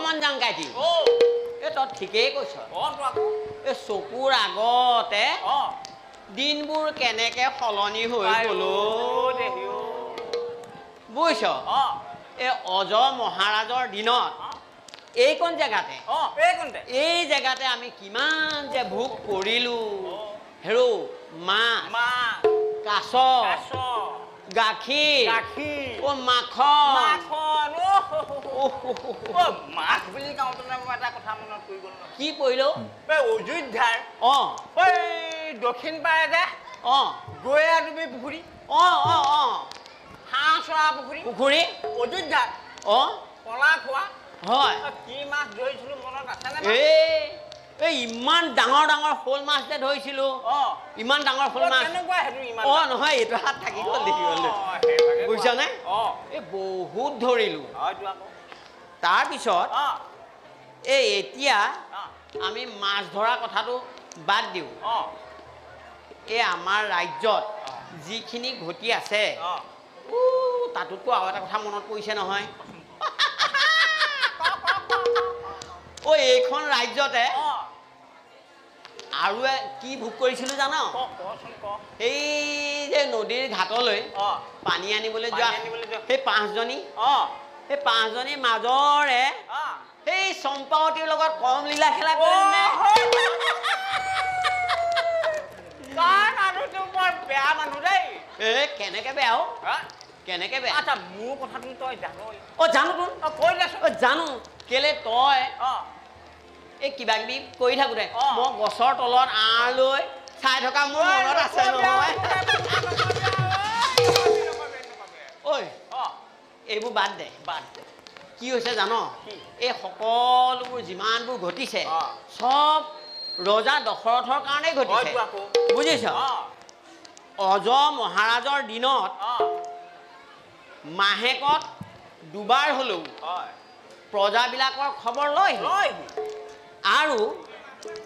মন যাম গাইটি এই তই ঠিকেই কৈছ এই চকুৰ আগতে দিনবোৰ কেনেকে সলনি হৈ গ'ল বুজিছ এই অজ মহাৰাজৰ দিনত এইকণ জেগাতে এই জেগাতে আমি কিমান যে ভোগ কৰিলো হেৰো মাছ কাছ গাখীৰ মাখন মাছ বুলি কওঁতে এটা কথা মনত পৰি গ'ল কি পৰিল অযোধ্যাৰ দক্ষিণ পাৰে যে গয়া ডুবি পুখুৰী হাঁহ চৰা পুখুৰী অযোধ্যাত কলা খোৱা হয় কি মাছ ধৰিছিলো মনত আছেনে এই ইমান ডাঙৰ ডাঙৰ শ'ল মাছ যে ধৰিছিলো ইমান ডাঙৰ শ'ল মাছ নহয় এইটো হাত থাকি গ'ল দেখি গ'ল বুজিছনে এই বহুত ধৰিলো তাৰপিছত এই এতিয়া আমি মাছ ধৰা কথাটো বাদ দিওঁ এই আমাৰ ৰাজ্যত যিখিনি ঘটি আছে তাতোতো আৰু এটা কথা মনত পৰিছে নহয় এইখন ৰাজ্যতে আৰু কি ভোগ কৰিছিলো জানো এই যে নদীৰ ঘাটলৈ পানী আনিবলৈ যোৱা সেই পাঁচজনী মাজৰে সেই চম্পাৱতীৰ লগত কম লীলা খেলা কৰিলে বেয়া মানুহ দেই কেনেকে বেয়া কেনেকে বেয়া আচ্ছা মোৰ কথাটো তই জানো জানো কৈ জানো কেলে তই এই কিবা কিবি কৰি থাকোতে মই গছৰ তলত আঁৰ লৈ চাই থকা মোৰ মনত আছে নহয় ঐ এইবোৰ বাদ দে কি হৈছে জানো এই সকলোবোৰ যিমানবোৰ ঘটিছে চব ৰজা দশৰথৰ কাৰণেই ঘটিছে বুজিছ অজ মহাৰাজৰ দিনত মাহেকত দুবাৰ হ'লেও প্ৰজাবিলাকৰ খবৰ লয় আৰু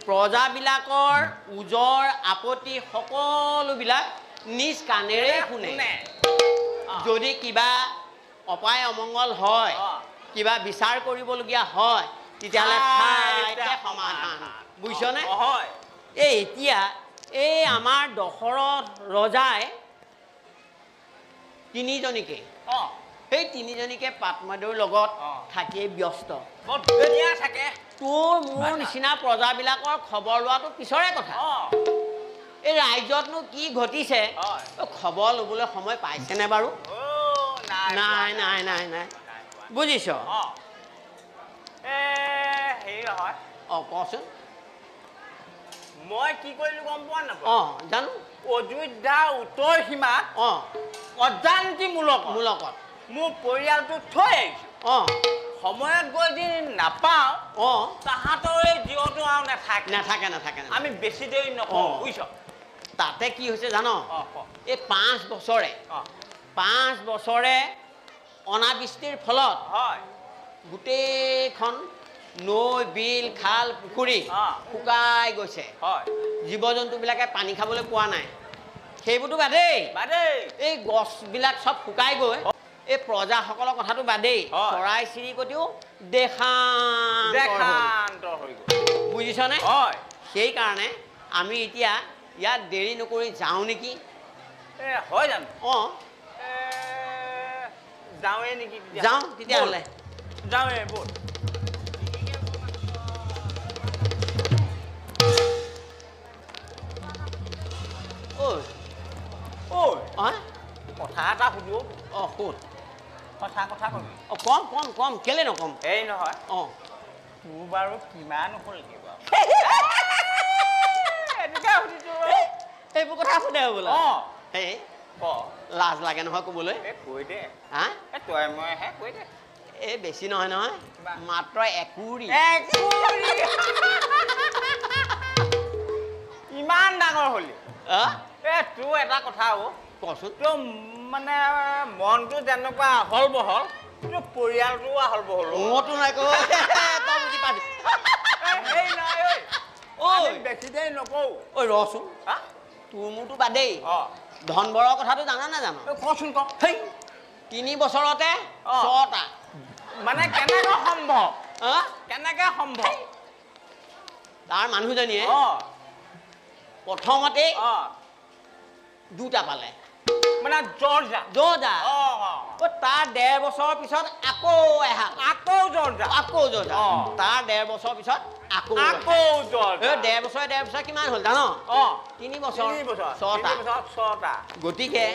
প্ৰজাবিলাকৰ উজৰ আপত্তি সকলোবিলাক নিজ কাণেৰে শুনে যদি কিবা অপায় অমংগল হয় কিবা বিচাৰ কৰিবলগীয়া হয় তেতিয়াহ'লে সমাধান বুজিছনে এই এতিয়া এই আমাৰ দশৰথ ৰজাই তিনিজনীকে সেই তিনিজনীকে পাটমাদৈৰ লগত থাকিয়ে ব্যস্ত তোৰ মোৰ নিচিনা প্ৰজাবিলাকৰ খবৰ লোৱাটো পিছৰে কথা এই ৰাজ্যতনো কি ঘটিছে খবৰ ল'বলৈ সময় পাইছেনে বাৰু নাই নাই নাই নাই বুজিছ হেৰি নহয় কচোন মই কি কৰিলো গম পোৱা নাপাওঁ অঁ জানো অযোধ্যাৰ উত্তৰ সীমাত অজান্তি মূলকত মোৰ পৰিয়ালটো থৈ আহিছোঁ অঁ সময়ত গৈ যদি নাপাওঁ অঁ তাহাঁতৰ এই জীৱনটো আৰু নাথাকে নাথাকে আমি বেছি দেৰি নকওঁ বুজিছ তাতে কি হৈছে জানো ক এই 5 বছৰে অনাবৃষ্টিৰ ফলত হয় গোটেইখন নৈ বিল খাল পুখুৰী শুকাই গৈছে হয় জীৱ জন্তুবিলাকে পানী খাবলৈ পোৱা নাই সেইবোৰতো বাদেই এই গছবিলাক চব শুকাই গৈ এই প্ৰজাসকলৰ কথাটো বাদেই চৰাই চিৰিকটিও দেখান্ত হৈ গ'ল বুজিছনে হয় সেইকাৰণে আমি এতিয়া ইয়াত দেৰি নকৰি যাওঁ নেকি হয় জানো অঁ যাওঁৱে নেকি যাওঁ তেতিয়াহ'লে যাওঁৱে ব'ল কথা এটা সুধো অঁ সোধ সঁচা কথা কবি কম কেলে নকম এই নহয় অঁ তোৰ বাৰু কিমান হ'লগৈ বাৰু এনেকৈ সুধিছো এইবোৰ কথা সোধে বোলে অঁ সেই ক লাজ লাগে নহয় ক'বলৈ কৈ দে হা তই মইহে কৈ দে এই বেছি নহয় মাত্ৰ একুৰি ইমান ডাঙৰ হ'লি তোৰ এটা কথা কচোন তোৰ মানে মনটো যেনেকুৱা আহল বহল তোৰ পৰিয়ালটোও আহল বহল মইতো নাই তই বুজি পাবি বেছি দেৰি নকওঁ ঐ ৰচোন তোৰ মোৰতো বাদেই ধনবৰৰ কথাটো জানা নাজানো কচোন ক সেই 3 বছৰতে 6টা মানে কেনেকৈ সম্ভৱ কেনেকৈ সম্ভৱ তাৰ মানুহজনীয়ে প্ৰথমতে 2টা পালে মানে জৰ্জা তাৰ 1.5 বছৰৰ পিছত আকৌ জৰ্জা তাৰ 1.5 বছৰৰ পিছত আকৌ 1.5 বছৰ কিমান হ'ল জানো 3 বছৰ 6টা গতিকে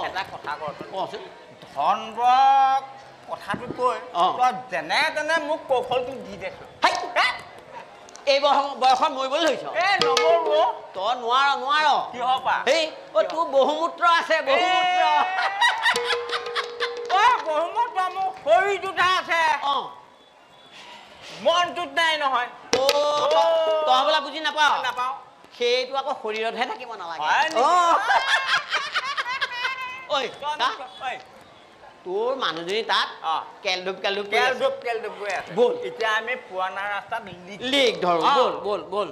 এটা কথা কচোন ধনবৰক কথাটো কৈ তই যেনে তেনে মোক কৌশলটো দি দেখ এই বয়সত মৰিবলৈ ধৰিছ নমৰো তই নোৱাৰ কিহৰ পৰা এই তোৰ বহুমূত্ৰ আছে বহুমূত্ৰ মোৰ শৰীৰটোতে আছে মনটোত নাই নহয় তই বোলা বুজি নাপাওঁ সেইটো আকৌ শৰীৰতহে থাকিব নালাগে তোৰ মানুহজনী তাত কেলধুপ গৈ আছে ব'ল এতিয়া আমি পুৰণা ৰাস্তাত লিক ধৰো ব'ল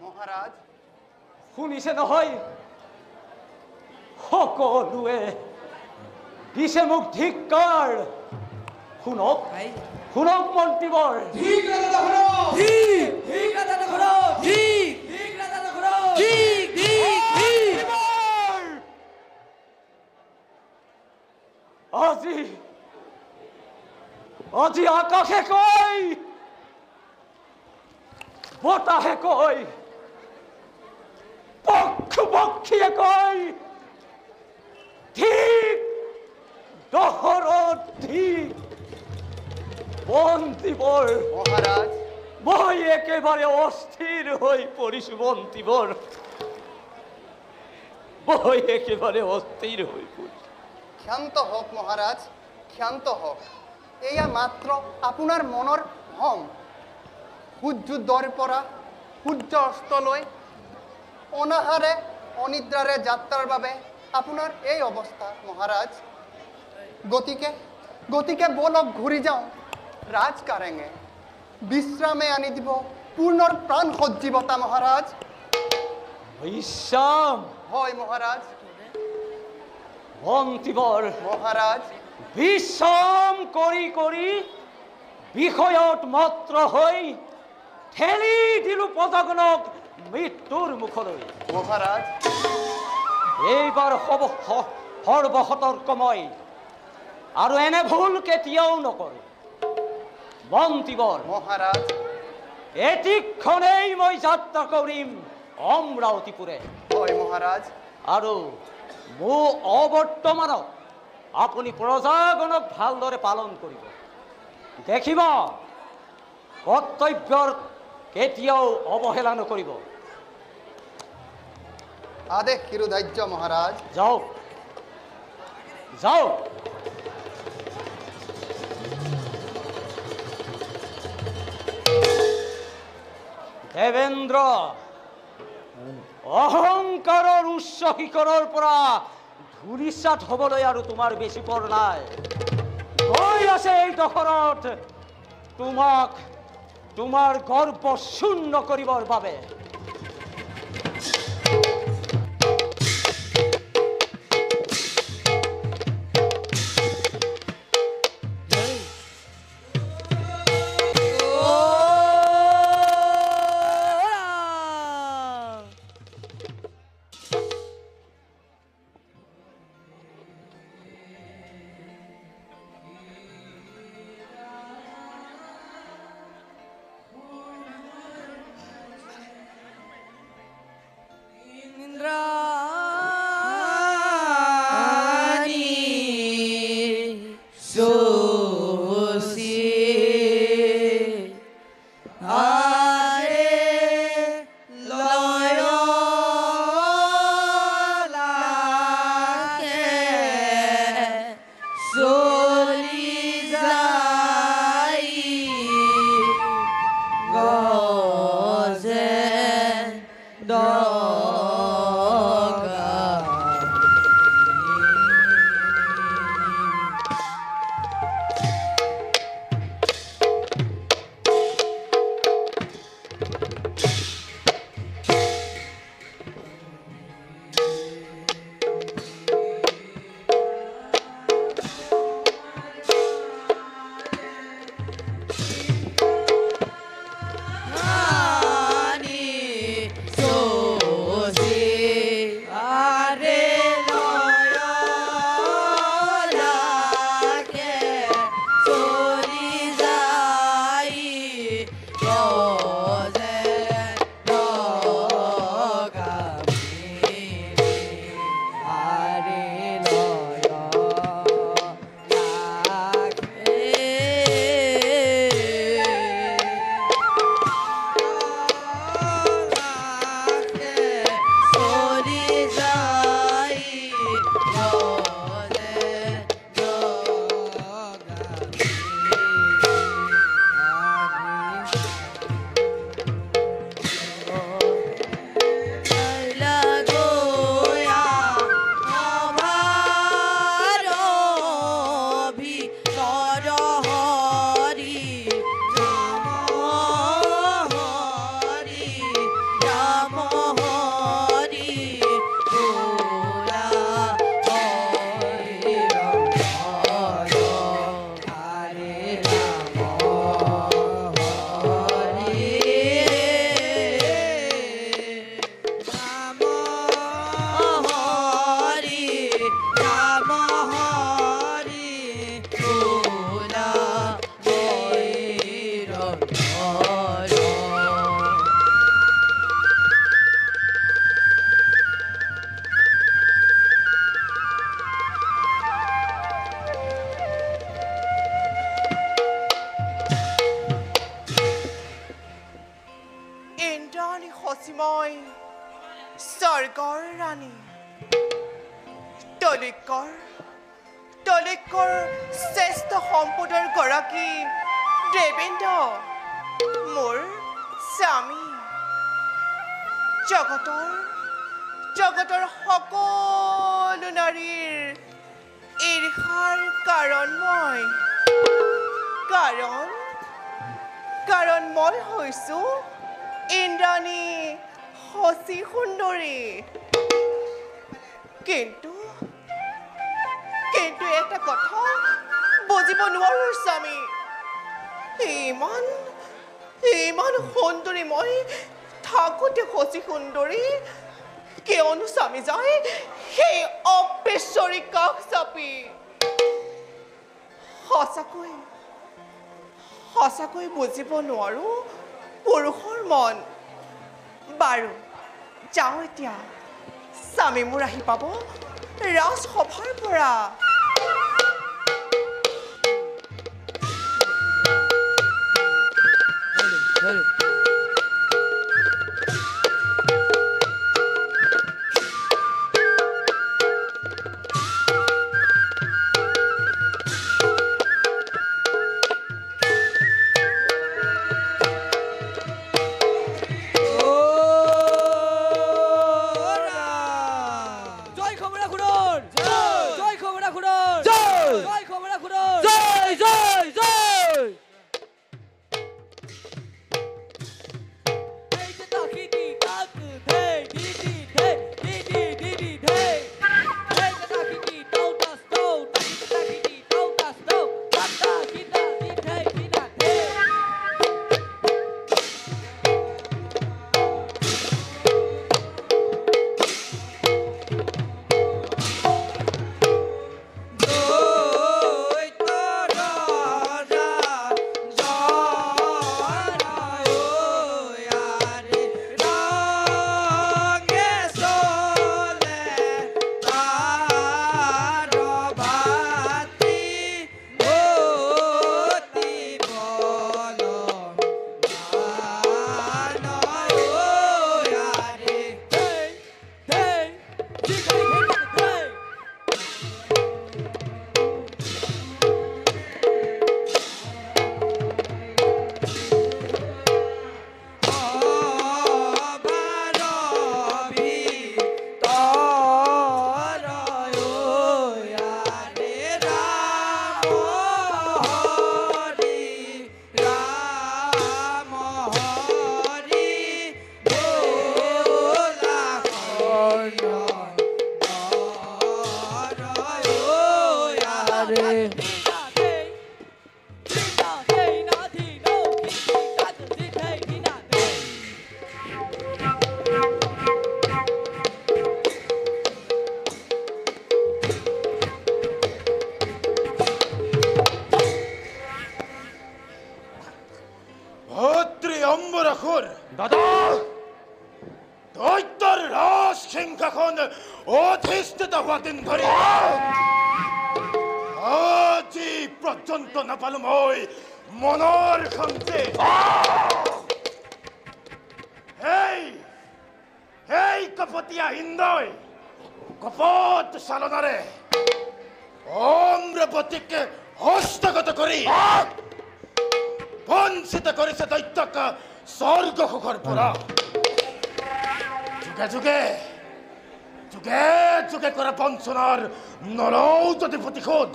মহাৰাজ শুনিছে নহয় সকলোৱে দিছে মোক ধিক্কাৰ শুনক মন্ত্ৰীবৰ আজি আকাশে কয় বতাহে কয় পক্ষীয়ে কয় ঠিক দহৰত ঠিক বন্তিবৰ মহাৰাজ মই একেবাৰে অস্থিৰ হৈ পৰিছো বন্তিবৰ ক্ষান্ত হোক মহাৰাজ ক্ষান্ত হোক এয়া মাত্ৰ আপোনাৰ মনৰ ভ্ৰম সূৰ্যোদয়ৰ পৰা সূৰ্য অস্তলৈ অনাহাৰে অনিদ্ৰাৰে যাত্ৰাৰ বাবে আপোনাৰ এই অৱস্থা মহাৰাজ গতিকে বলক ঘূৰি যাওঁ ৰাজকাৰেঙে বিশ্ৰামে আনি দিব পূৰ্ণৰ প্ৰাণ সজ্জীৱতা মহাৰাজ বিশ্ৰাম হয় মহাৰাজ বন্তিবৰ মহাৰাজ বিষম কৰি কৰি বিষয়ত মত্ৰ হৈ ঠেলি দিলো প্ৰজাগণক মৃত্যুৰ মুখলৈ। মহাৰাজ এইবাৰ সৰ্বসতৰ্কময় আৰু এনে ভুল কেতিয়াও নকৰো। মন্ত্ৰীবৰ মহাৰাজ এতিক্ষণেই মই যাত্ৰা কৰিম অমৰাৱতীপুৰে। হয় মহাৰাজ। আৰু মোৰ অবৰ্তমানত আপুনি প্ৰজাগণক ভালদৰে পালন কৰিব। দেখিব কৰ্তব্যৰ কেতিয়াও অৱহেলা নকৰিব। আদেশ শিৰোধাৰ্য মহাৰাজ। যাওক যাওক। দেবেন্দ্ৰ অহংকাৰৰ উচ্চ শিখৰৰ পৰা ধূলিসাৎ হ'বলৈ আৰু তোমাৰ বেছি পৰ নাই। গৈ আছে এই দখৰত তোমাক তোমাৰ গৰ্ব শূন্য কৰিবৰ বাবে। মই স্বৰ্গৰ ৰাণী তলিকৰ শ্ৰেষ্ঠ সম্পদৰ গৰাকী দেবেন্দ্ৰ মোৰ স্বামী জগতৰ সকলো নাৰীৰ ঈৰ্ষাৰ কাৰণ মই কাৰণ মই হৈছো ইন্দ্ৰাণী হসী সুন্দৰী কিন্তু এটা কথা বুজিব নোৱাৰো স্বামী ইমান সুন্দৰী মই থাকোঁতে সঁচি সুন্দৰী কিয়নো স্বামী যায় সেই অপেশ্বৰী কাষ চাপি সঁচাকৈ বুজিব নোৱাৰো পুৰুষৰ মন বাৰু যাওঁ এতিয়া স্বামী মোৰ আহি পাব ৰাজসভাৰ পৰা দাদা দৈত্যৰ ৰাজ সিংহাসন অধিষ্ঠিত হোৱা দিন ধৰি আজি পৰ্যন্ত নাপালো মই মনৰ শান্তি এই কপটীয়া হিন্দই কপট চালনাৰে অম্ৰপতিক হস্তগত কৰি বঞ্চিত কৰিছে দৈত্যক স্বৰ্গ সুখৰ পৰা যুগে যুগে কৰা বঞ্চনাৰ নলৌ যদি প্ৰতিশোধ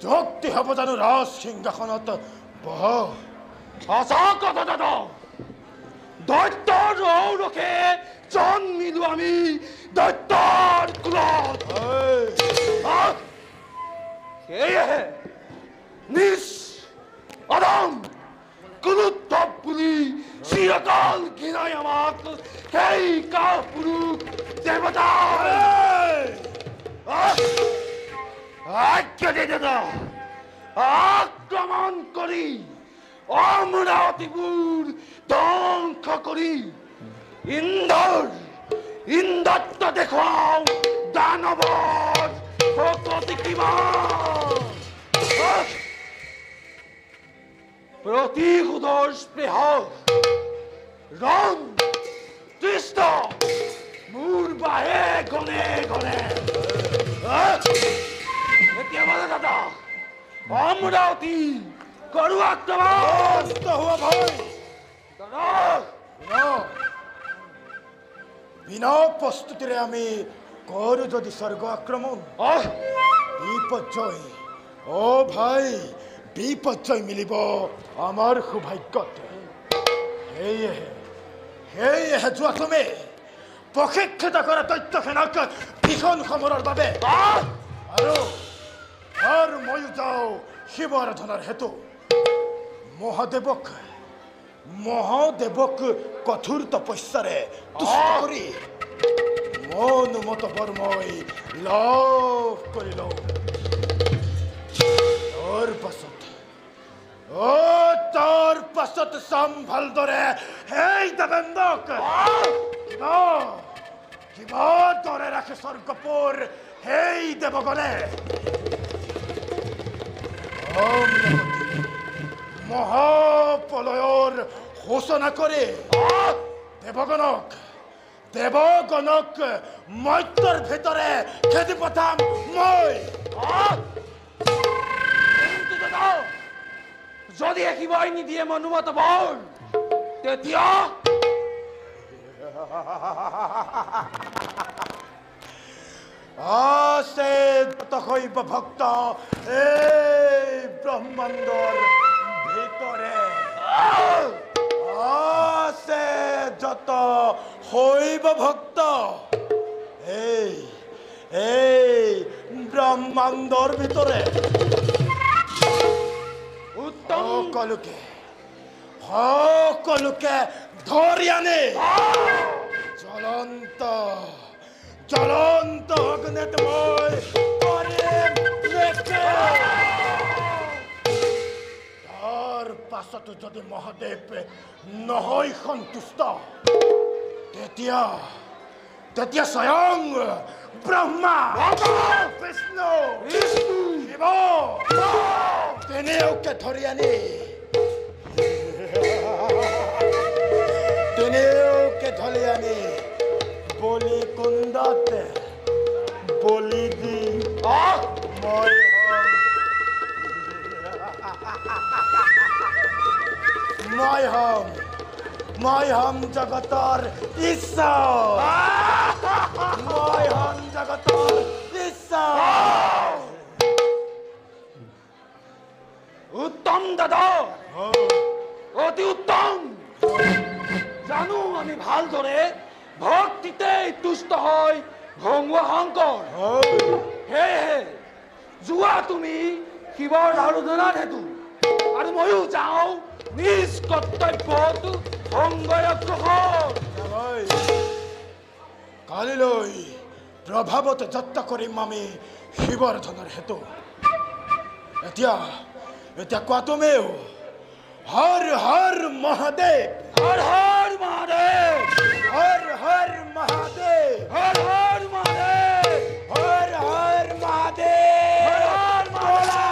যুক্তি হ'ব জানো ৰাজ সিংহাসনত বহ সঁচা কথা দাদা দৈত্যৰ ঔৰসে জন্মিলো আমি দৈত্যৰ কুলত সেয়েহে নিজ অদম কুলুত্তম বুলি চিৰকাল ঘৃণাই আমাক সেই কাপুৰুষ দেৱতা আক্ৰমণ কৰি অমৰাৱতীবোৰ ধ্বংস কৰি ইন্দ্ৰত্ব দেখুৱাও দানৱৰ প্ৰকৃতি কিমান প্ৰতিশোধৰ স্পৃহ ৰং তৃষ্ট মোৰ বাহে গণে এতিয়া বলে দাদা অমৰাৱতী কৰো আক্ৰমণ হোৱা ভয় বিনা প্ৰস্তুতিৰে আমি কৰো যদি স্বৰ্গ আক্ৰমণ বিপৰ্যয় ভাই বিপৰ্যয় মিলিব আমাৰ সৌভাগ্যত সেয়েহে যোৱা তুমি প্ৰশিক্ষিত কৰা তথ্যখনক ভীষণ সমৰৰ বাবে আৰু ময়ো যাওঁ শিৱ আৰাধনাৰ হেতু মহাদেৱক কঠোৰ তপস্যাৰে তুষ্ট কৰি মনোমত বৰ মই লাভ কৰি লওঁ তাৰ পাছত চাম ভালদৰে সেই দেৱেন্দ্ৰক কিবা দৰে ৰাখে স্বৰ্গপুৰ সেই দেৱগণে মহাপ্ৰলয়ৰ ঘোষণা কৰি দেৱগণক মৰ্ত্যৰ ভিতৰে খেদি পঠাম মই যদি শিৱাই নিদিয়ে মনোমত বৰ তেতিয়া আছে শৈৱ ভক্ত এই ব্ৰহ্মাণ্ডৰ ভিতৰে আছে যত শৈৱ ভক্ত এই ব্ৰহ্মাণ্ডৰ ভিতৰে সকলোকে ধৰি আনে জ্বলন্ত অগ্নিত মই তাৰ পাছতো যদি মহাদেৱ নহয় সন্তুষ্ট তেতিয়া স্বয়ং ব্ৰহ্মা বিষ্ণু শিৱ তিনিওকে ধৰি আনি বলি কুণ্ডতে বলি দি মই হম জগতৰ ঈশ্বৰ উত্তম দাদা অতি উত্তম জানো আমি ভালদৰে ভক্তিতে তুষ্ট হয় ভংগুৱা শংকৰ সেয়েহে যোৱা তুমি শিৱৰ আৰাধনাৰ হেতু আৰু ময়ো যাওঁ নিজ কৰ্তব্যত সংগ্ৰহ কালিলৈ প্ৰভাৱত যাত্ৰা কৰিম আমি শিৱ আৰাধনাৰ হেতু এতিয়া কোৱা তুমিও হৰ হৰ মহাদেৱ হৰ হৰ মহাদেৱ হৰ হৰ মহাদেৱ হৰ হৰ মহাদেৱ হৰ হৰ মহাদেৱ হৰ হৰ মহাদেৱ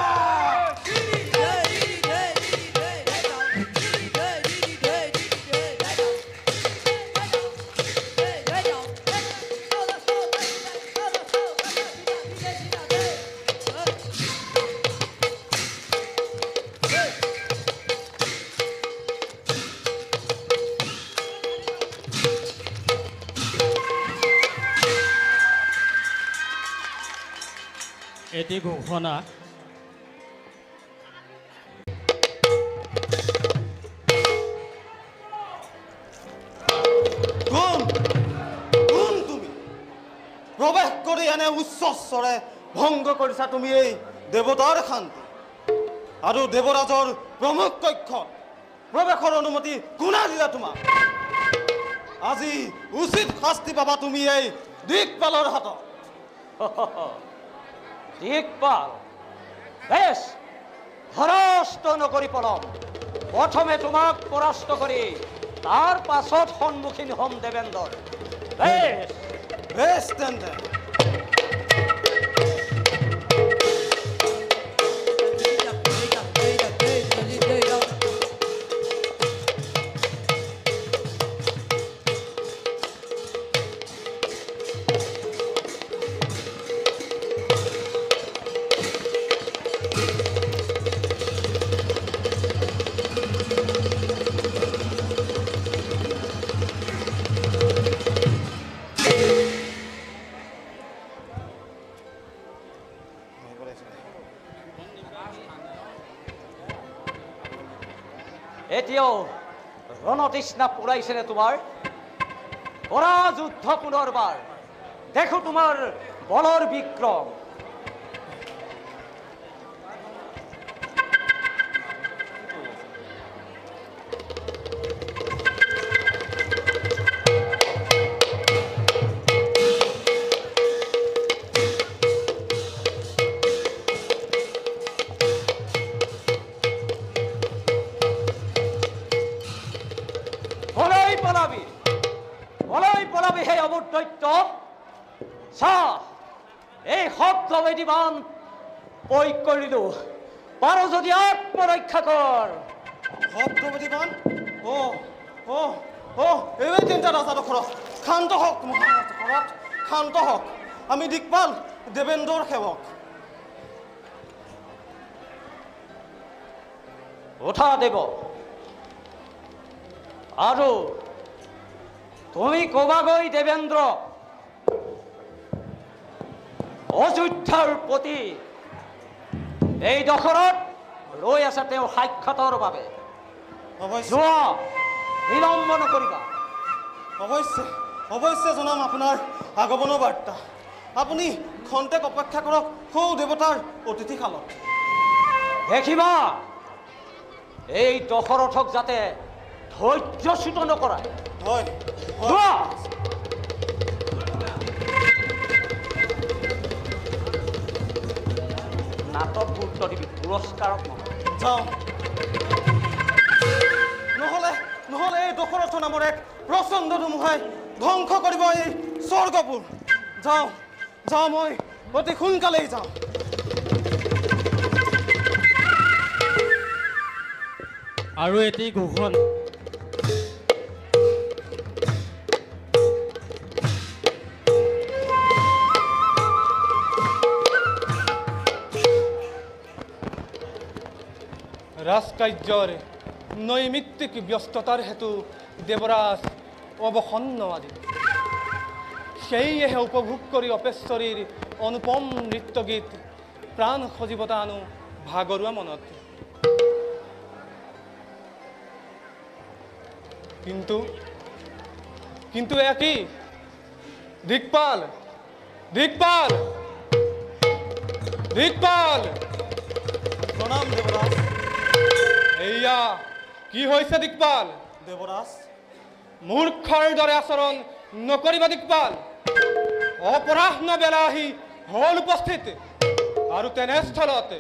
এটি ঘোষণা কোন তুমি প্ৰৱেশ কৰি এনে উচ্চ স্বৰে ভংগ কৰিছা তুমি এই দেৱতাৰ শান্তি আৰু দেৱৰাজৰ প্ৰমুখ কক্ষত প্ৰৱেশৰ অনুমতি কোনে দিলা তোমাক আজি উচিত শাস্তি পাবা তুমি এই দিকপালৰ হাতত দিকপাল বেশ হৰষ্ট নকৰি পলম প্ৰথমে তোমাক পৰাস্ত কৰি তাৰ পাছত সন্মুখীন হম দেৱেন্দ্ৰ বেশ তেন্তে এতিয়াও ৰণতৃষ্ণা পলাইছেনে তোমাৰ কৰা যুদ্ধ পুনৰবাৰ দেখো তোমাৰ বলৰ বিক্ৰম। সেই অমূৰ্তত্ব চা এই শব্দবেদী বান প্ৰয়োগ কৰিলো, পাৰ যদি আত্মৰক্ষা কৰ। শব্দবেদী বান? এই তিনিটা ৰাজা দখৰত শান্ত হওক, মহাৰাজ শান্ত হওক। আমি দিকপাল দেবেন্দ্ৰৰ সেৱক। উঠা দেৱ, আৰু তুমি কবাগৈ দেবেন্দ্ৰ অযোধ্যাৰ প্ৰতি এই দখৰত ৰৈ আছে তেওঁ সাক্ষাতৰ বাবে। যোৱা, বিলম্ব নকৰিবা। অৱশ্যে জনাম আপোনাৰ আগমনৰ বাৰ্তা। আপুনি খন্তেক অপেক্ষা কৰক সৌ দেৱতাৰ অতিথিশালত। দেখিবা এই দশৰথক যাতে ধৈৰ্যচ্যুত নকৰায়। হয়, নাটক গুৰুত্ব দিবি, পুৰস্কাৰক নহয়। যাওঁ, নহ'লে এই দশৰথ নামৰ এক প্ৰচণ্ড ধুমুহাই ধ্বংস কৰিব এই স্বৰ্গপুৰ। যাওঁ, মই অতি সোনকালেই যাওঁ। আৰু এটি ঘোষণ। ৰাজকাৰ্যৰ নৈমিত্তিক ব্যস্ততাৰ হেতু দেৱৰাজ অৱসন্ন আদি। সেয়েহে উপভোগ কৰি অপেশ্বৰীৰ অনুপম নৃত্য গীত প্ৰাণ সজীৱতা আনো ভাগৰুৱা মনত। কিন্তু এয়া কি? দিকপাল! প্ৰণাম দেৱৰাজ। এয়া কি হৈছে দিকপাল? দেৱৰাজ, মূৰ্খৰ দৰে আচৰণ নকৰিবা দিকপাল। অপৰাহ্ন বেলা আহি হল উপস্থিত, আৰু তেনেস্থলত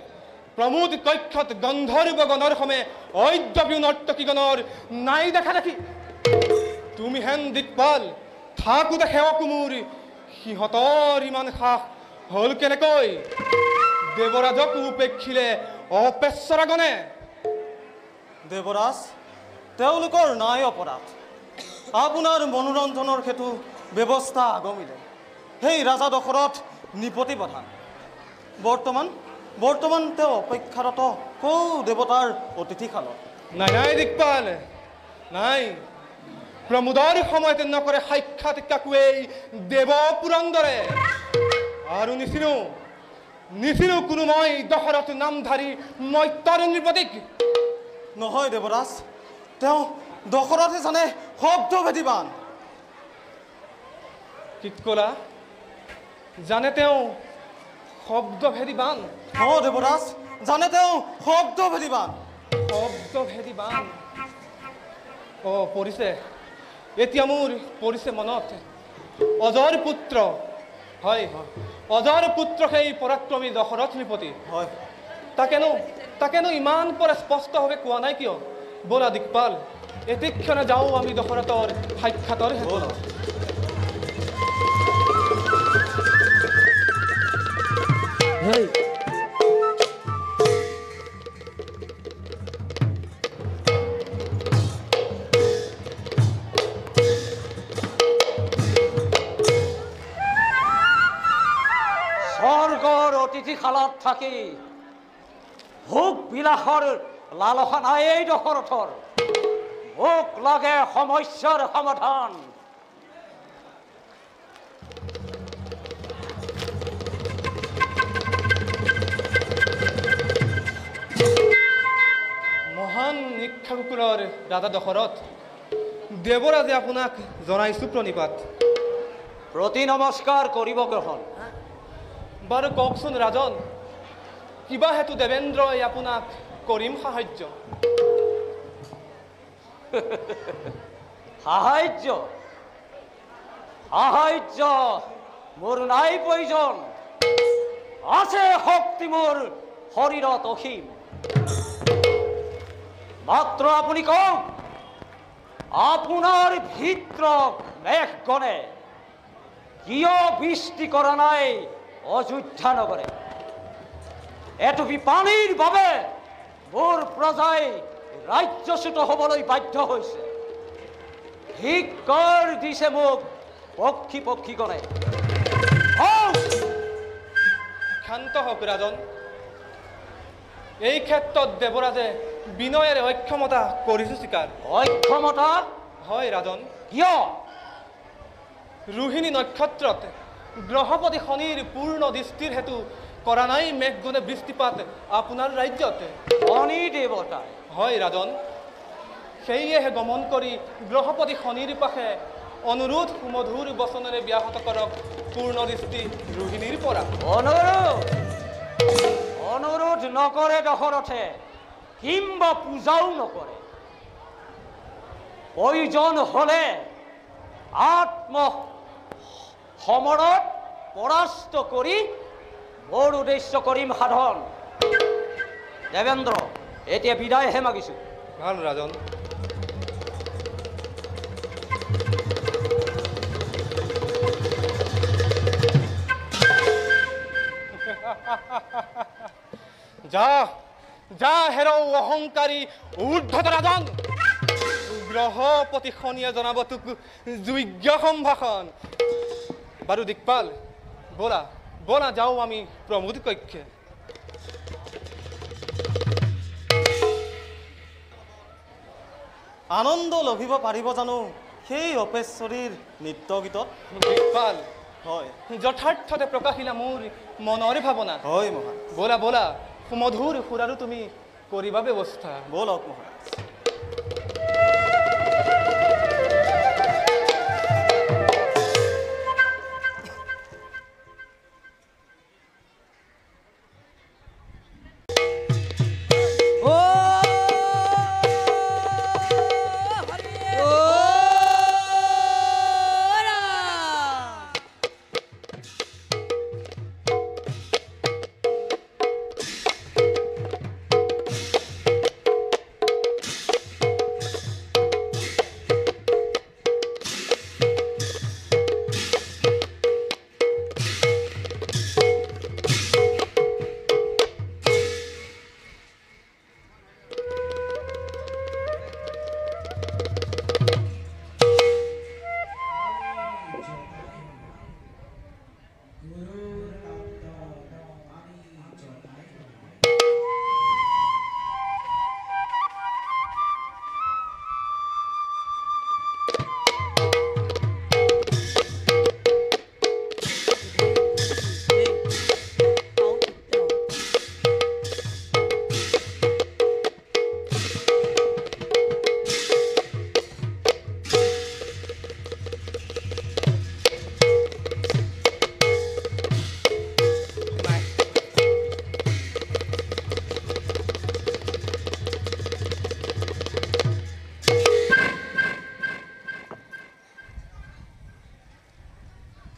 প্ৰমোদ কক্ষত গন্ধৰ্ব গণৰ সমে ঐদ্যবী নৰ্তকীগণৰ নাই দেখা দেখি তুমি হেন দিকপাল থাকোতে সেৱক মোৰ সিহঁতৰ ইমান সাহ হল কেনেকৈ? দেৱৰাজক উপেক্ষিলে অপেশ্বৰাগণে। দেৱৰাজ, তেওঁলোকৰ নাই অপৰাধ। আপোনাৰ মনোৰঞ্জনৰ হেতু ব্যৱস্থা আগমিলে সেই ৰাজা দশৰথ নিপতি প্ৰধান। বৰ্তমান তেওঁ অপেক্ষাৰত সৌ দেৱতাৰ অতিথিশালত। নাই দিকপাল, নাই। প্ৰমোদৰ সময়ত নকৰে সাক্ষাৎ কাকুৱেই দেৱ পুৰন্দৰে। আৰু নিচিনো কোনো মই দশৰথ নামধাৰী মত্যৰ নৃপতিক। নহয় দেৱৰাজ, তেওঁ দশৰথে জানে শব্দভেদী বান। কি ক'লা? জানে তেওঁ শব্দভেদী বান? দেৱৰাজ, জানে তেওঁ শব্দভেদী বান। পৰিছে, এতিয়া মোৰ পৰিছে মনত অজৰ পুত্ৰ। হয়, অজৰ পুত্ৰ সেই পৰাক্ৰমী দশৰথ নৃপতি। হয়, তাকেনো ইমান পৰে স্পষ্টভাৱে কোৱা নাই কিয়? ব'লা দিকপাল, এতিক্ষণে যাওঁ আমি দশৰথৰ সাক্ষাতৰ হেতু। স্বৰ্গৰ অতিথিশালত থাকি ভোগ বিলাসৰ লালসা এই দশৰথৰ। মোক লাগে সমস্যাৰ সমাধান। মহান ইক্ষ্বাকুকুলৰ ৰাজা দশৰথ দেৱৰাজে আপোনাক জনাইছোঁ প্ৰণিপাত। প্ৰতি নমস্কাৰ কৰিব গ্ৰহণ। বাৰু কওকচোন ৰাজন, কিবা হেতু দেৱেন্দ্ৰই আপোনাক কৰিম সাহায্য? সাহায্য সাহায্য মোৰ নাই প্ৰয়োজন। আছে শক্তি মোৰ শৰীৰত অসীম। মাত্ৰ আপুনি কওক, আপোনাৰ ভিতৰত মেঘগণে কিয় বৃষ্টি কৰা নাই অযোধ্যা নগৰে? এটুপি পানীৰ বাবে মোৰ প্ৰজাই ৰাজ্যচ্যুত হ'বলৈ বাধ্য হৈছে। ধিক্কাৰ দিছে মোক পক্ষী পক্ষীগণে। শান্ত হওক ৰাজন। এই ক্ষেত্ৰত দেৱৰাজে বিনয়েৰে অক্ষমতা কৰিছোঁ স্বীকাৰ। অক্ষমতা? হয় ৰাজন। কিয়? ৰোহিণী নক্ষত্ৰত গ্ৰহপতি শনিৰ পূৰ্ণ দৃষ্টিৰ হেতু কৰা নাই মেঘগণে বৃষ্টিপাত আপোনাৰ ৰাজ্যত। শনি দেৱতা? হয় ৰাজন। সেয়েহে গমন কৰি গ্ৰহপতি শনিৰ পাশে অনুৰোধ সুমধুৰ বচনেৰে ব্যাহত কৰক পূৰ্ণ দৃষ্টি ৰোহিণীৰ পৰা। অনুৰোধ নকৰে দশৰথে, কিম্বা পূজাও নকৰে। প্ৰয়োজন হলে আত্ম সমৰত পৰাস্ত কৰি মোৰ উদ্দেশ্য কৰিম সাধন। দেৱেন্দ্ৰ, এতিয়া বিদায়হে মাগিছোঁ। ভাল ৰাজন। যা যা হেৰৌ অহংকাৰী ঊৰ্ধ্বত ৰাজন। গ্ৰহপতি শনিয়ে জনাব তোক যোগ্য সম্ভাষণ। বাৰু দিকপাল, ব'লা ব'লা যাওঁ আমি প্ৰমোদ কক্ষে। আনন্দ লভিব পাৰিব জানো সেই অপেশ্বৰীৰ নৃত্য গীতত? দিকপাল, হয়, যথাৰ্থতে প্ৰকাশিলা মোৰ মনৰ ভাৱনা। হয় মহাৰাজ। ব'লা ব'লা, সুমধুৰ সুৰাৰো তুমি কৰিবা ব্যৱস্থা। ব'লক মহাৰাজ।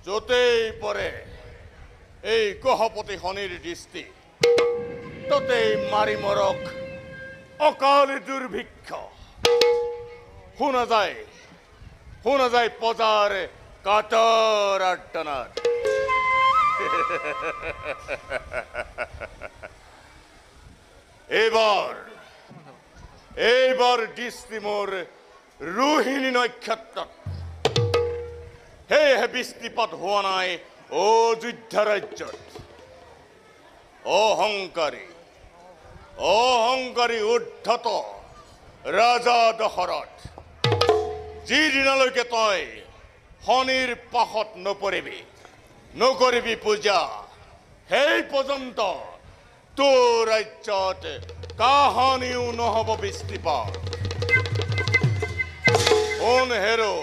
য'তেই পৰে এই গ্ৰহপতি শনিৰ দৃষ্টি, ততেই মাৰি মৰক অকাল দুৰ্ভিক্ষ। শুনা যায় প্ৰজাৰ কাতৰ আৰ্তনাদ। এইবাৰ দৃষ্টি মোৰ ৰোহিণী নক্ষত্ৰত। সেয়েহে বৃষ্টিপাত হোৱা নাই অযোধ্যা ৰাজ্যত। অহংকাৰী উদ্ধত ৰাজা দশৰথ, যিদিনালৈকে তই শনিৰ পাশত নকৰিবি পূজা, সেই পৰ্যন্ত তোৰ ৰাজ্যত কাহানিও নহ'ব বৃষ্টিপাত। কোন হেৰো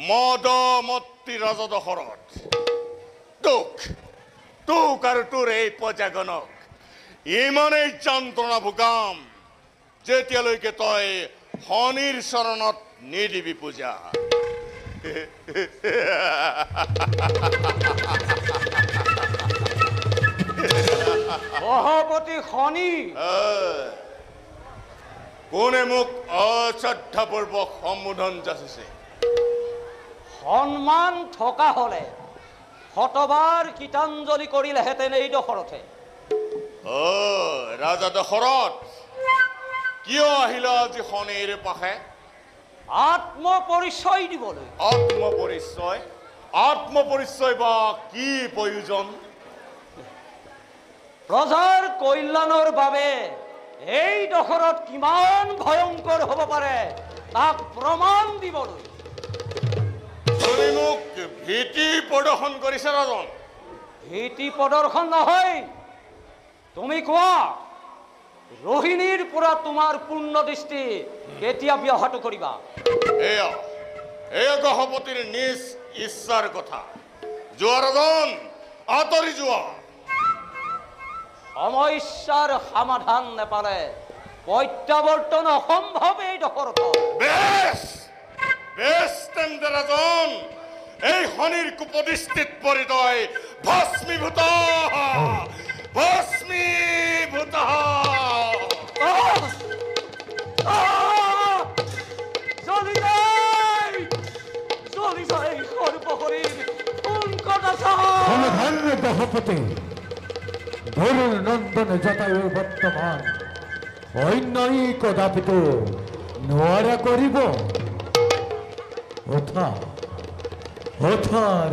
মদ মত্তি ৰাজা দশৰথ তোক আৰ তোৰ এই প্ৰজাগণক ইমানেই যন্ত্ৰণা ভোগাম যেতিয়ালৈকে তই শনিৰ শৰণত নিদিবি পূজা। সভাপতি শনি কোনে মোক অশ্ৰদ্ধাপূৰ্বক সম্বোধন যাচিছে? সন্মান থকা হলে শতবাৰ গীতাঞ্জলি কৰিলেহেঁতেন এই দশৰথে। ৰাজা দশৰথ কিয় আহিলা আজি শনিৰ পাশে? আত্মপৰিচয় দিবলৈ। আত্মপৰিচয় বা কি প্ৰয়োজন? প্ৰজাৰ কল্যাণৰ বাবে এই দশৰথ কিমান ভয়ংকৰ হ'ব পাৰে তাক প্ৰমাণ দিবলৈ। তুমি মোক ভীতি প্ৰদৰ্শন কৰিছে ৰাজন? ভীতি প্ৰদৰ্শন নহয়, তুমি কোৱা ৰোহিণীৰ পৰা তোমাৰ পূৰ্ণ দৃষ্টি কেতিয়া ব্যাহত কৰিবা? এয়া গহপতিৰ নিজ ইচ্ছাৰ কথা। যোৱা ৰাজন, আঁতৰি যোৱা। সমস্যাৰ সমাধান নাপালে প্ৰত্যাৱৰ্তন অসম্ভৱ এই দশৰথ। বেছ তেন্তে ৰাজন, এই শনিৰ কুপদৃষ্টিত পৰি তই ভস্মীভূত। গহপতি গৰুৰ নন্দন জটায়ুৰ বৰ্তমান অন্যই কদাপিতো নোৱাৰা কৰিব।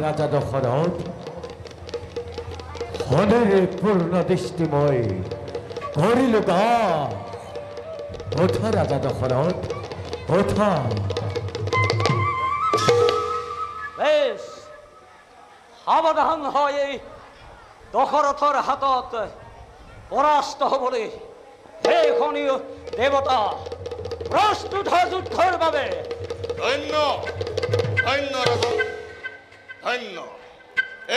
ৰাজা দশৰথ, শনিৰ পূৰ্ণ দৃষ্টি মই কৰিলো গা। ৰাজা দশৰথ বেশ সাৱধান হয় এই দশৰথৰ হাতত পৰাস্ত হ'বলৈ। সেই শনি দেৱতা প্ৰস্তুত যুদ্ধৰ বাবে। ধন্য ৰাজন, ধন্য।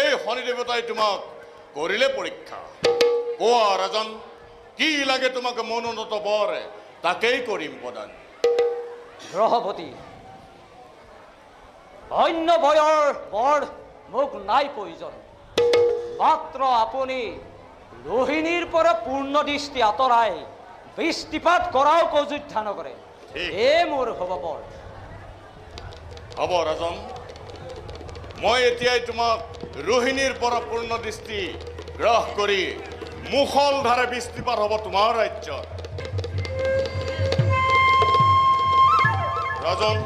এই শনি দেৱতাই তোমাক কৰিলে পৰীক্ষা। কোৱা ৰাজন, কি লাগে তোমাক মনোনত বৰ, তাকেই কৰিম প্ৰদান। গ্ৰহপতি, অন্য ভয়ৰ বৰ মোক নাই প্ৰয়োজন। মাত্ৰ আপুনি ৰোহিণীৰ পৰা পূৰ্ণ দৃষ্টি আঁতৰাই বৃষ্টিপাত কৰাও অযোধ্যা নকৰে, এই মোৰ হ'ব বৰ। হ'ব ৰাজন, মই এতিয়াই তোমাক ৰোহিণীৰ পৰা পূৰ্ণ দৃষ্টি গ্ৰহ কৰি মুষলধাৰে বৃষ্টিপাত হ'ব তোমাৰ ৰাজ্যত। ৰাজন,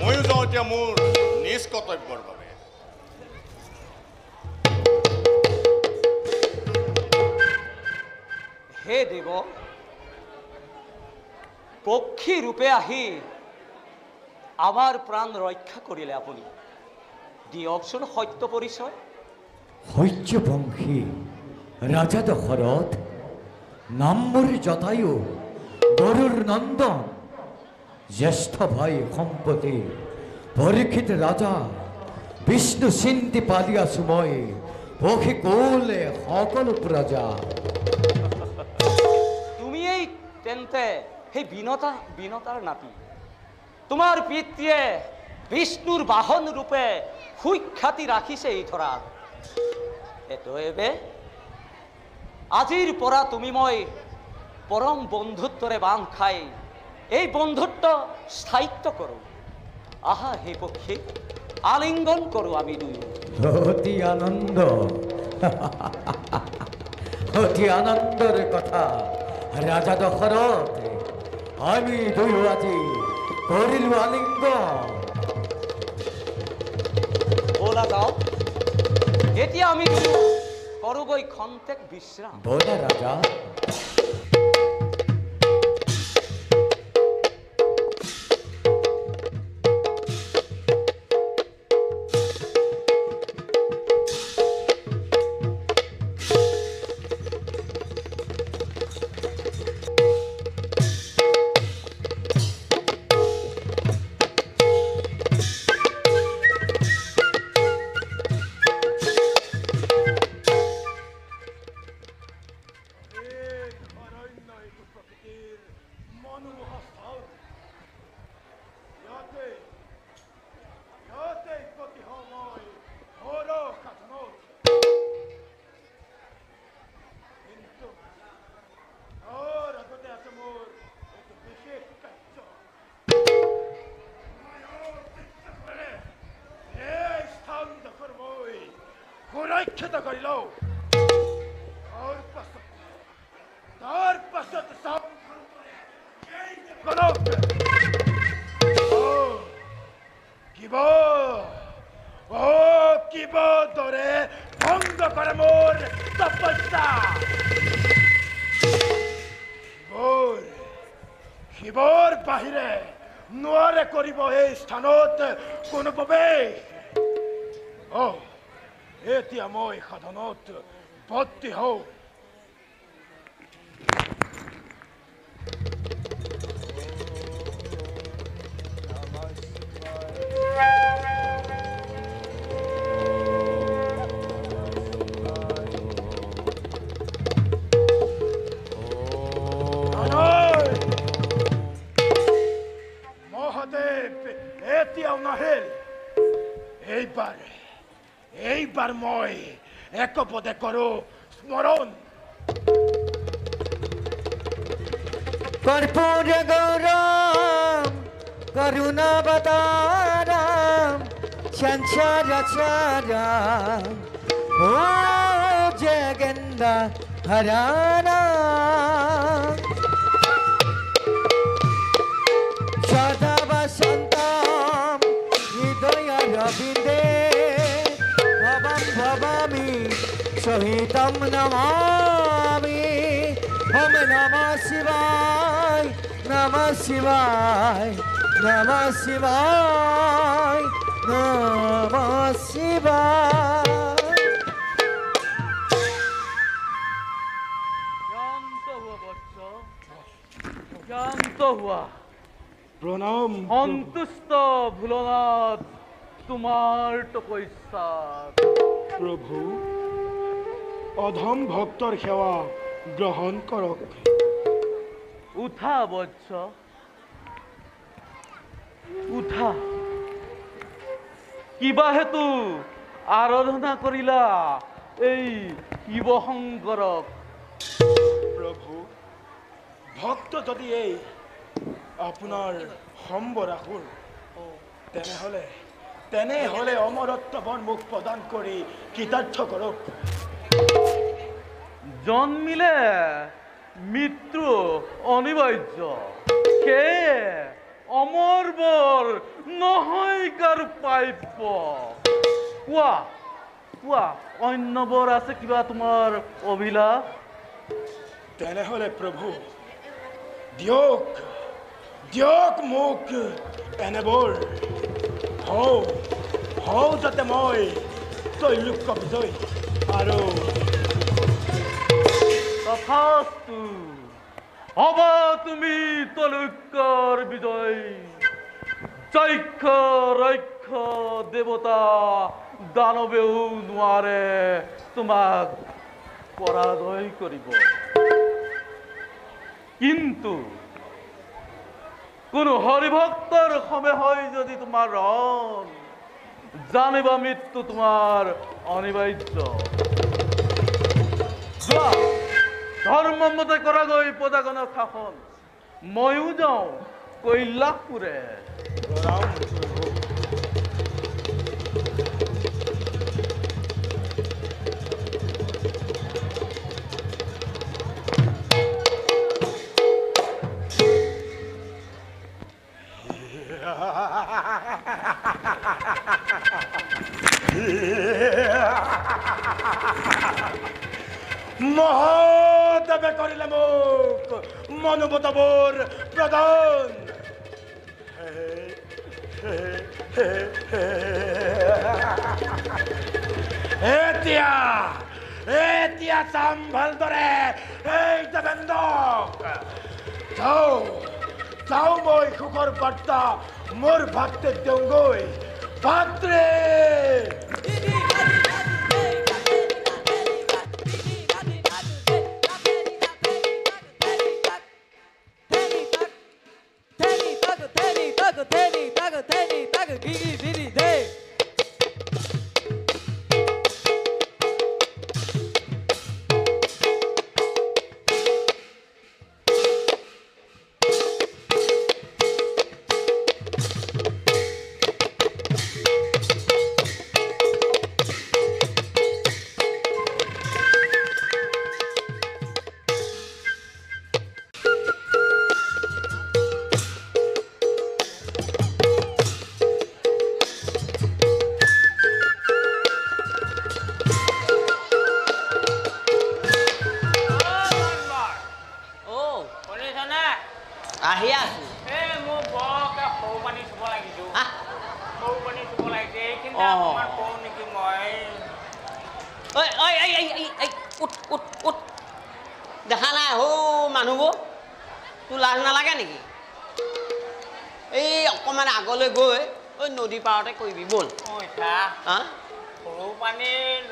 ময়ো যাওঁ এতিয়া মোৰ নিজ কৰ্তব্যৰ বাবে। হে দেৱ, পক্ষী ৰূপে আহি আমাৰ প্ৰাণ ৰক্ষা কৰিলে আপুনি। দিয়কচোন সত্য পৰিচয়। শৈত্যবংশী ৰাজা দশৰথ, নাম মোৰ জটায়ু, গৰুৰ নন্দন, জ্যেষ্ঠ ভাই সম্পত্তি পৰীক্ষিত ৰাজা, বিষ্ণু চিন্তি পালি আছো মই, পক্ষী কৌলে সকলো প্ৰজা। তুমিয়েই তেন্তে সেই বিনতাৰ নাতি। তোমাৰ পিতৃয়ে বিষ্ণুৰ বাহন ৰূপে সুখ্যাতি ৰাখিছে এই ধৰাত। এতএবে আজিৰ পৰা তুমি মই পৰম বন্ধুত্বৰে বান্ধ খাই এই বন্ধুত্ব স্থায়িত্ব কৰোঁ। আহা হে পক্ষী, আলিংগন কৰোঁ আমি দুয়ো। অতি আনন্দৰ কথা ৰাজা দশৰথ, আমি দুয়ো আজি কৰিলো আলিংগন। ব'লা যাওঁ, এতিয়া আমি কৰোগৈ খন্তেক বিশ্ৰাম। ব'লা ৰাজা। সুৰক্ষিত কৰি লওঁ তাৰ পাছত চাওক কিবা দৰে ভংগ কৰে মোৰ তপস্যা শিৱৰ বাহিৰে নোৱাৰে কৰিব এই স্থানত কোনো প্ৰৱেশ এতিয়া মই সাধনত বৰ্তি হওঁ এইবাৰ মই একপদে কৰোঁ স্মৰণ কর্পূর গৌরম করুণাবতারম সংসারাচারম ও জগন্দ হরানা সদা বসন্তম হৃদয় রবীন্দ্রে ভবামি সহিতম নমামি ওম নমঃ শিবায় নমঃ শিবায় নমঃ শিবায় নমঃ শিবায় শান্ত হুয়া প্ৰণাম সন্তুষ্ট ভোলানাথ তোমাৰ তপস্যা প্ৰভু অধম ভক্তৰ সেৱা গ্ৰহণ কৰক উঠা বৎস উঠা কিবা হেতু আৰাধনা কৰিলা এই শিৱশংকৰক প্ৰভু ভক্ত যদি এই আপোনাৰ সম্বৰাসুৰ তেনেহলে অমৰত্ব বন মুখ প্ৰদান কৰি কৃতাৰ্থ কৰক জন্মিলে মৃত্যু অনিবাৰ্য সেয়ে অমৰ বৰ নহয় কাৰ প্ৰাপ্য কোৱা কোৱা অন্য বৰ আছে কিবা তোমাৰ অভিলাষ তেনেহলে প্ৰভু দিয়ক দিয়ক মোক এনেবোৰ হওঁ যাতে মই তৈলোক্য বিজয় আৰু তথাস্তু হ'ব তুমি তৈলোক্যৰ বিজয় চৈক্ষ ৰক্ষ দেৱতা দানৱেও নোৱাৰে তোমাক পৰাজয় কৰিব কিন্তু কোনো হৰিভক্তৰ সমে হয় যদি তোমাৰ ৰণ জানিবা মৃত্যু তোমাৰ অনিবাৰ্য যোৱা ধৰ্মমতে কৰাগৈ প্ৰজাগণৰ শাসন ময়ো যাওঁ কৈলাসপুৰে মহাদেৱে কৰিলে মোক মনোমতবোৰ প্ৰদান এতিয়া চাম ভালদৰে এই দেৱেন্দ্ৰক যাওঁ মই সুখৰ বাৰ্তা মোৰ ভাতৃক দিওঁগৈ ভাতৃ অকণমান কওঁ নেকি মই ঐ ঐ এই এই এই এই উঠ উঠ উঠ দেখা নাই হৌ মানুহবোৰ তোৰ লাজ নালাগে নেকি এই অকণমান আগলৈ গৈ ঐ নদী পাৰতে কৰিবি ব'ল সৰু পানী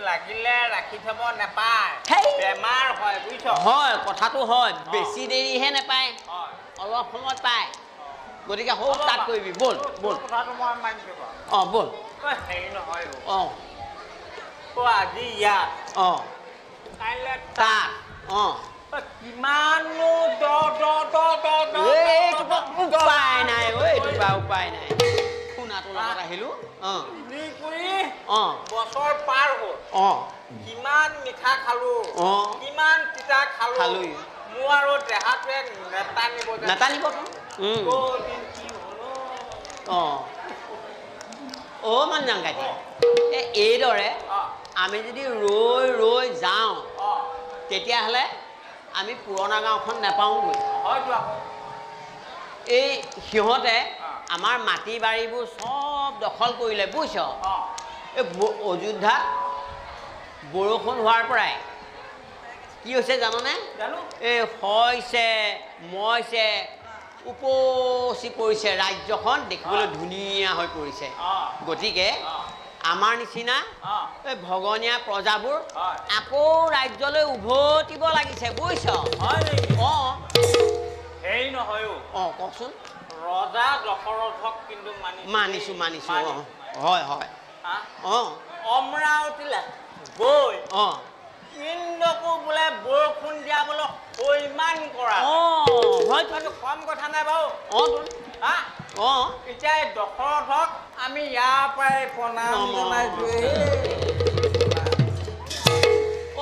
লাগিলে ৰাখি থ'ব নাপায় বেমাৰ হয় বুজিছ হয় কথাটো হয় বেছি দেৰিহে নাপায় অলপ সময় পায় গতিকে সৌ তাত কৰিবি ব'ল ব'ল কথাটো মই মানিছোঁ অঁ ব'ল হেৰি নহয় অঁ আজি ইয়াত কাইলৈ তাত কিমানো উপায় নাই ঐ কিবা উপায় নাই শুনাটোৰ লগত আহিলোঁ বছৰ পাৰ হ'ল কিমান মিঠা খালো কিমান তিতা খালো মোৰ আৰু দেহাটোৱে নেটানিব মঞ্জাংকাটি এইদৰে আমি যদি ৰৈ ৰৈ যাওঁ তেতিয়াহ'লে আমি পুৰণা গাঁওখন নাপাওঁগৈ এই সিহঁতে আমাৰ মাটি বাৰীবোৰ চব দখল কৰিলে বুজিছ এই অযোধ্যাত বৰষুণ হোৱাৰ পৰাই কি হৈছে জাননে এই হৈছে মইছে উপচি পৰিছে ৰাজ্যখন দেখিবলৈ ধুনীয়া হৈ পৰিছে গতিকে আমাৰ নিচিনা এই ভগনীয়া প্ৰজাবোৰ আকৌ ৰাজ্যলৈ উভতিব লাগিছে বুজিছ হেৰি নহয় কওকচোন ৰজা দশৰথক কিন্তু মানিছো হয় হয় অমৰাৱতীলৈ গৈ ইন্দ্ৰকো বোলে বৰষুণ দিয়াবলৈ সৈমান কৰা হয়তো কম কথা নাই বাৰু এতিয়া দশৰথক আমি ইয়াৰ পৰাই প্ৰণাম জনাইছোঁ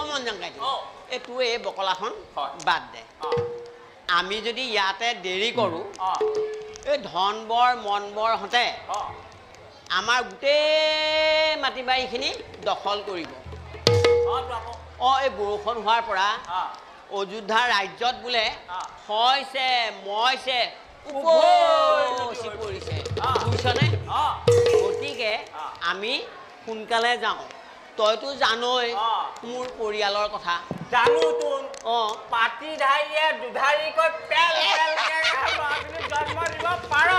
মঞ্জাংকাটি এই তোৰ এই বকলাখন বাদ দে আমি যদি ইয়াতে দেৰি কৰোঁ এই ধনবৰ মনবৰহঁতে আমাৰ গোটেই মাটি বাৰীখিনি দখল কৰিব এই বৰষুণ হোৱাৰ পৰা অযোধ্যা ৰাজ্যত বোলে হৈছে মইছে উপচি পৰিছে বুজিছনে গতিকে আমি সোনকালে যাওঁ তইতো জানই মোৰ পৰিয়ালৰ কথা জানোতোন পাতি ধাৰিয়ে দুধাৰিকৈ পেল জন্ম দিব পাৰ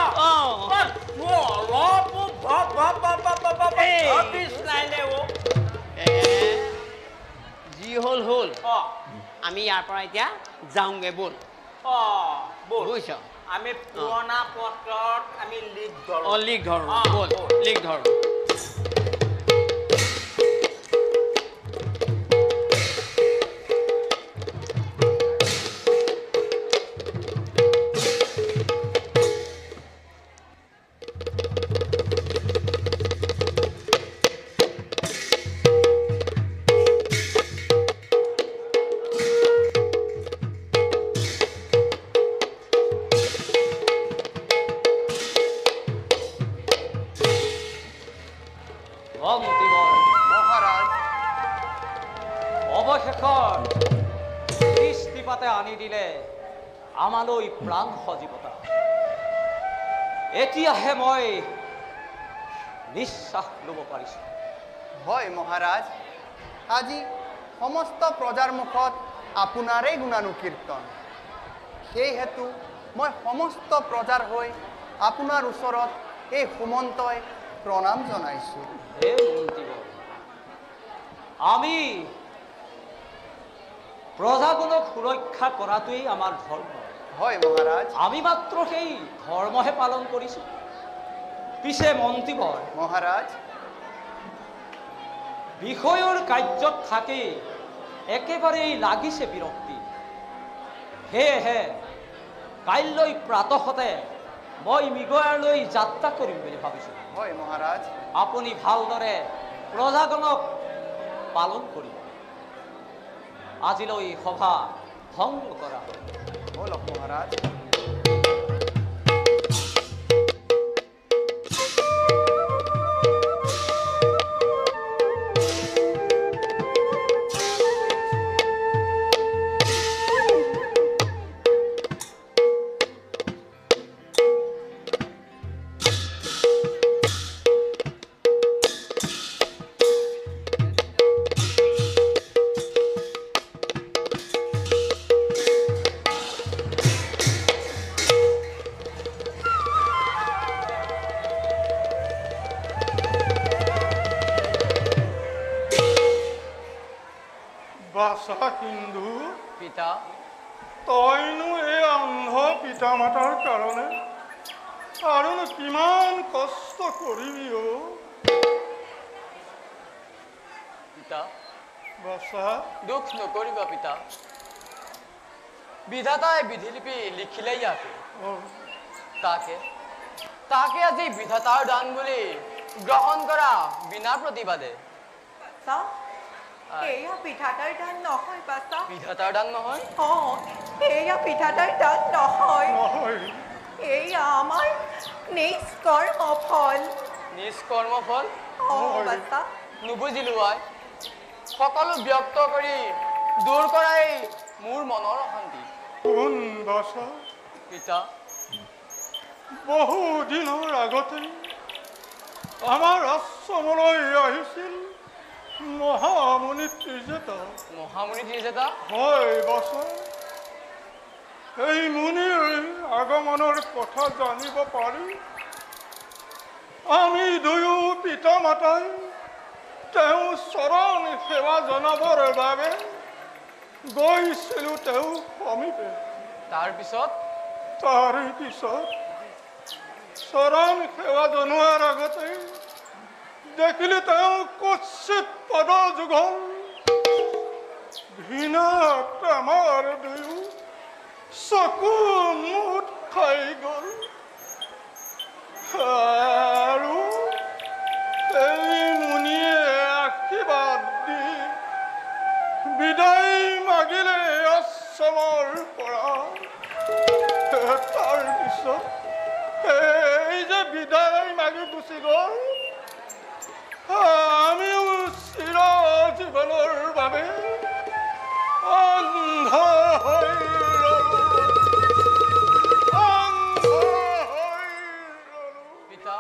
যি হ'ল হ'ল আমি ইয়াৰ পৰা এতিয়া যাওঁগে ব'ল বুজিছ আমি পুৰণা পত্ৰত আমি লিখ ধৰোঁ ব'ল লিখ ধৰোঁ দৃষ্টিপাতে আনি দিলে আমালৈ প্ৰাণ সজীৱতা এতিয়াহে মই নিশ্বাস ল'ব পাৰিছোঁ হয় মহাৰাজ আজি সমস্ত প্ৰজাৰ মুখত আপোনাৰেই গুণানুকীৰ্তন সেই হেতু মই সমস্ত প্ৰজাৰ হৈ আপোনাৰ ওচৰত এই সুমন্তই প্ৰণাম জনাইছোঁ আমি প্ৰজাজনক সুৰক্ষা কৰাটোৱেই আমাৰ ধৰ্ম হয় মহাৰাজ আমি মাত্ৰ সেই ধৰ্মহে পালন কৰিছোঁ পিছে মন্ত্ৰীবৰ মহাৰাজ বিষয়ৰ কাৰ্যত থাকি একেবাৰেই লাগিছে বিৰক্তি সেয়েহে কাইলৈ প্ৰাতঃতে মই মৃগয়ালৈ যাত্ৰা কৰিম বুলি ভাবিছোঁ হয় মহাৰাজ আপুনি ভালদৰে প্ৰজাজনক পালন কৰিব আজিলৈ সভা ভংগ কৰা হ'ল বলক মহাৰাজ বাছা সিন্ধু পিতা তইনো এই অন্ধ পিতা মাতাৰ কাৰণে আৰুনো কিমান কষ্ট কৰিবি অ পিতা বাছা দুখ নকৰিবা পিতা বিধাতাই বিধিলিপি লিখিলে ইয়াতে তাকে আজি বিধাতাৰ দান বুলি গ্ৰহণ কৰা বিনা প্ৰতিবাদে এয়া বিধাতাৰ দান নহয় বাছা বিধাতাৰ দান নহয় এয়া বিধাতাৰ দান নহয় এয়া আমাৰ নিষ্কৰ্মফল বাছা নুবুজিলো আই সকলো ব্যক্ত কৰি দূৰ কৰাই মোৰ মনৰ অশান্তি কোন বাছা পিতা বহু দিনৰ আগতে আমাৰ আশ্ৰমলৈ আহিছিল মহামুনি ত্ৰিজেতা হয় বাছা এই মুনিৰ আগমনৰ কথা জানিব পাৰি আমি দুয়ো পিতা মাতাই তেওঁ চৰণ সেৱা জনাবৰ বাবে গৈছিলোঁ তেওঁ সমীপে তাৰ পিছত চৰণ সেৱা জনোৱাৰ আগতে দেখিলে তেওঁ কুৎসিত পদ যুগল ঘৃণাত আমাৰ দুয়ো চকু মুঠ খাই গ'ল আৰু এই মুনিয়ে আশীৰ্বাদ দি বিদায় মাগিলে আশ্ৰমৰ পৰা তাৰ পিছত এই যে বিদায় মাগি গুচি গ'ল আমিও চিৰ জীৱনৰ বাবে অন্ধ হৈ পিতা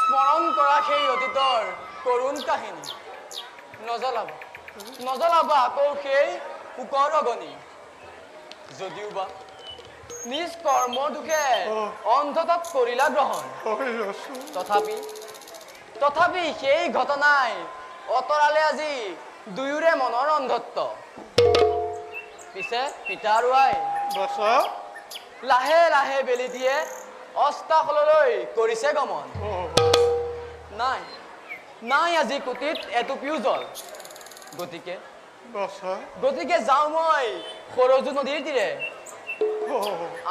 স্মৰণ কৰা সেই অতীতৰ কৰুণ কাহিনী নজলাবা আকৌ সেই শোকৰ অগনি যদিওবা নিজ কৰ্ম দুখে অন্ধতাত কৰিলা গ্ৰহণ তথাপি সেই ঘটনাই অতৰালে আজি দুয়োৰে মনৰ অন্ধত্ব পিছে পিতা আৰু আই লাহে লাহে বেলি দিয়ে অস্তাকললৈ কৰিছে গমন নাই আজি কুটিত এটুপিও জল গতিকে যাওঁ মই সৰজু নদীৰ তীৰে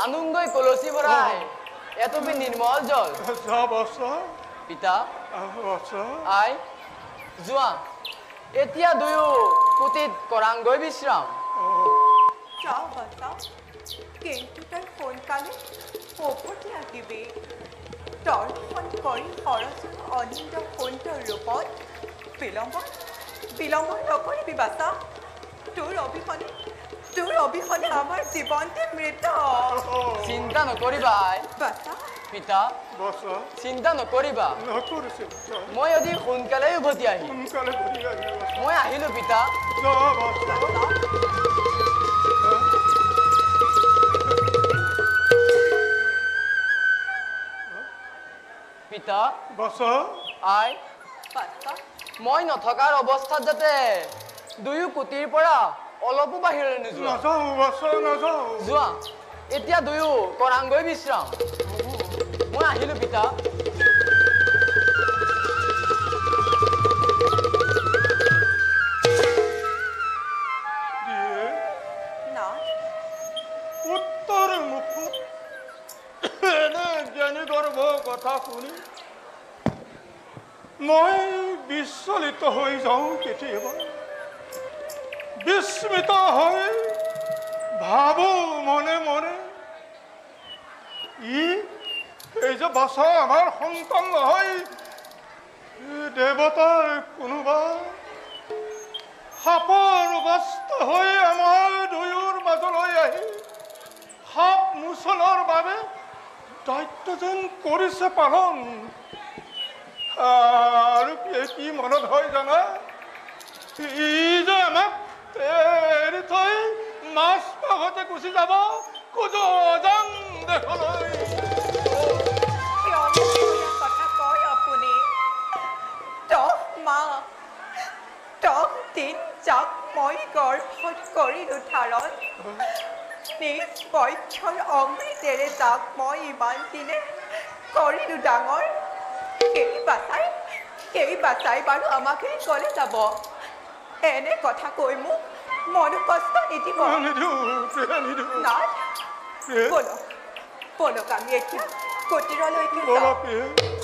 আনুংগৈ কলচী ভৰাই এটুপি নিৰ্মল জল পিতা আই যোৱা এতিয়া দুয়ো কুটিত কৰাংগৈ বিশ্ৰাম যাওঁ বাছা কিন্তু তই সোনকালে উভতি আহিবি দৰ্শন কৰি সৰস্বতী অনিন্দ সুন্দৰ ৰূপত বিলম্ব নকৰিবি বাছা তোৰ অবিহনে আমাৰ জীৱনটি মৃত চিন্তা নকৰিবা বাছা পিতা চিন্তা নকৰিবা মই অতি সোনকালে উভতি আহিম মই আহিলো পিতা পিতা আই মই নথকাৰ অৱস্থাত যাতে দুয়ো কুটিৰ পৰা অলপো বাহিৰলৈ নোযোৱা যোৱা এতিয়া দুয়ো কৰাংগৈ বিশ্ৰাম মই আহিলো পিতা উত্তৰ মুখত এনে জ্ঞানী গৰ্ভ কথা শুনি মই বিচলিত হৈ যাওঁ কেতিয়াবা বিস্মিত হৈ ভাবো মনে মনে এই যে বাছা আমাৰ সন্তান নহয় দেৱতাৰ কোনোবা সাপৰ অৱস্থা হৈ আমাৰ দুয়োৰ মাজলৈ আহি সাপ মোচনৰ বাবে দায়িত্ব যেন কৰিছে পালন আৰু কি মনত হয় জানা ই যে আমাক এৰি থৈ মাছ পাগতে গুচি যাব কোজো অজান দেশলৈ কথা কয় আপুনি 10 মাহ কৰিলো ধাৰণ নিজ বক্ষৰ অমৃতেৰে যাক মই ইমান দিনে কৰিলো ডাঙৰ সেই বাচাই বাৰু আমাকে কলে যাব এনে কথা কৈ মোক মনো কষ্ট নিদিব নাথ বলক আমি এতিয়া কুটিৰলৈকে যাওঁ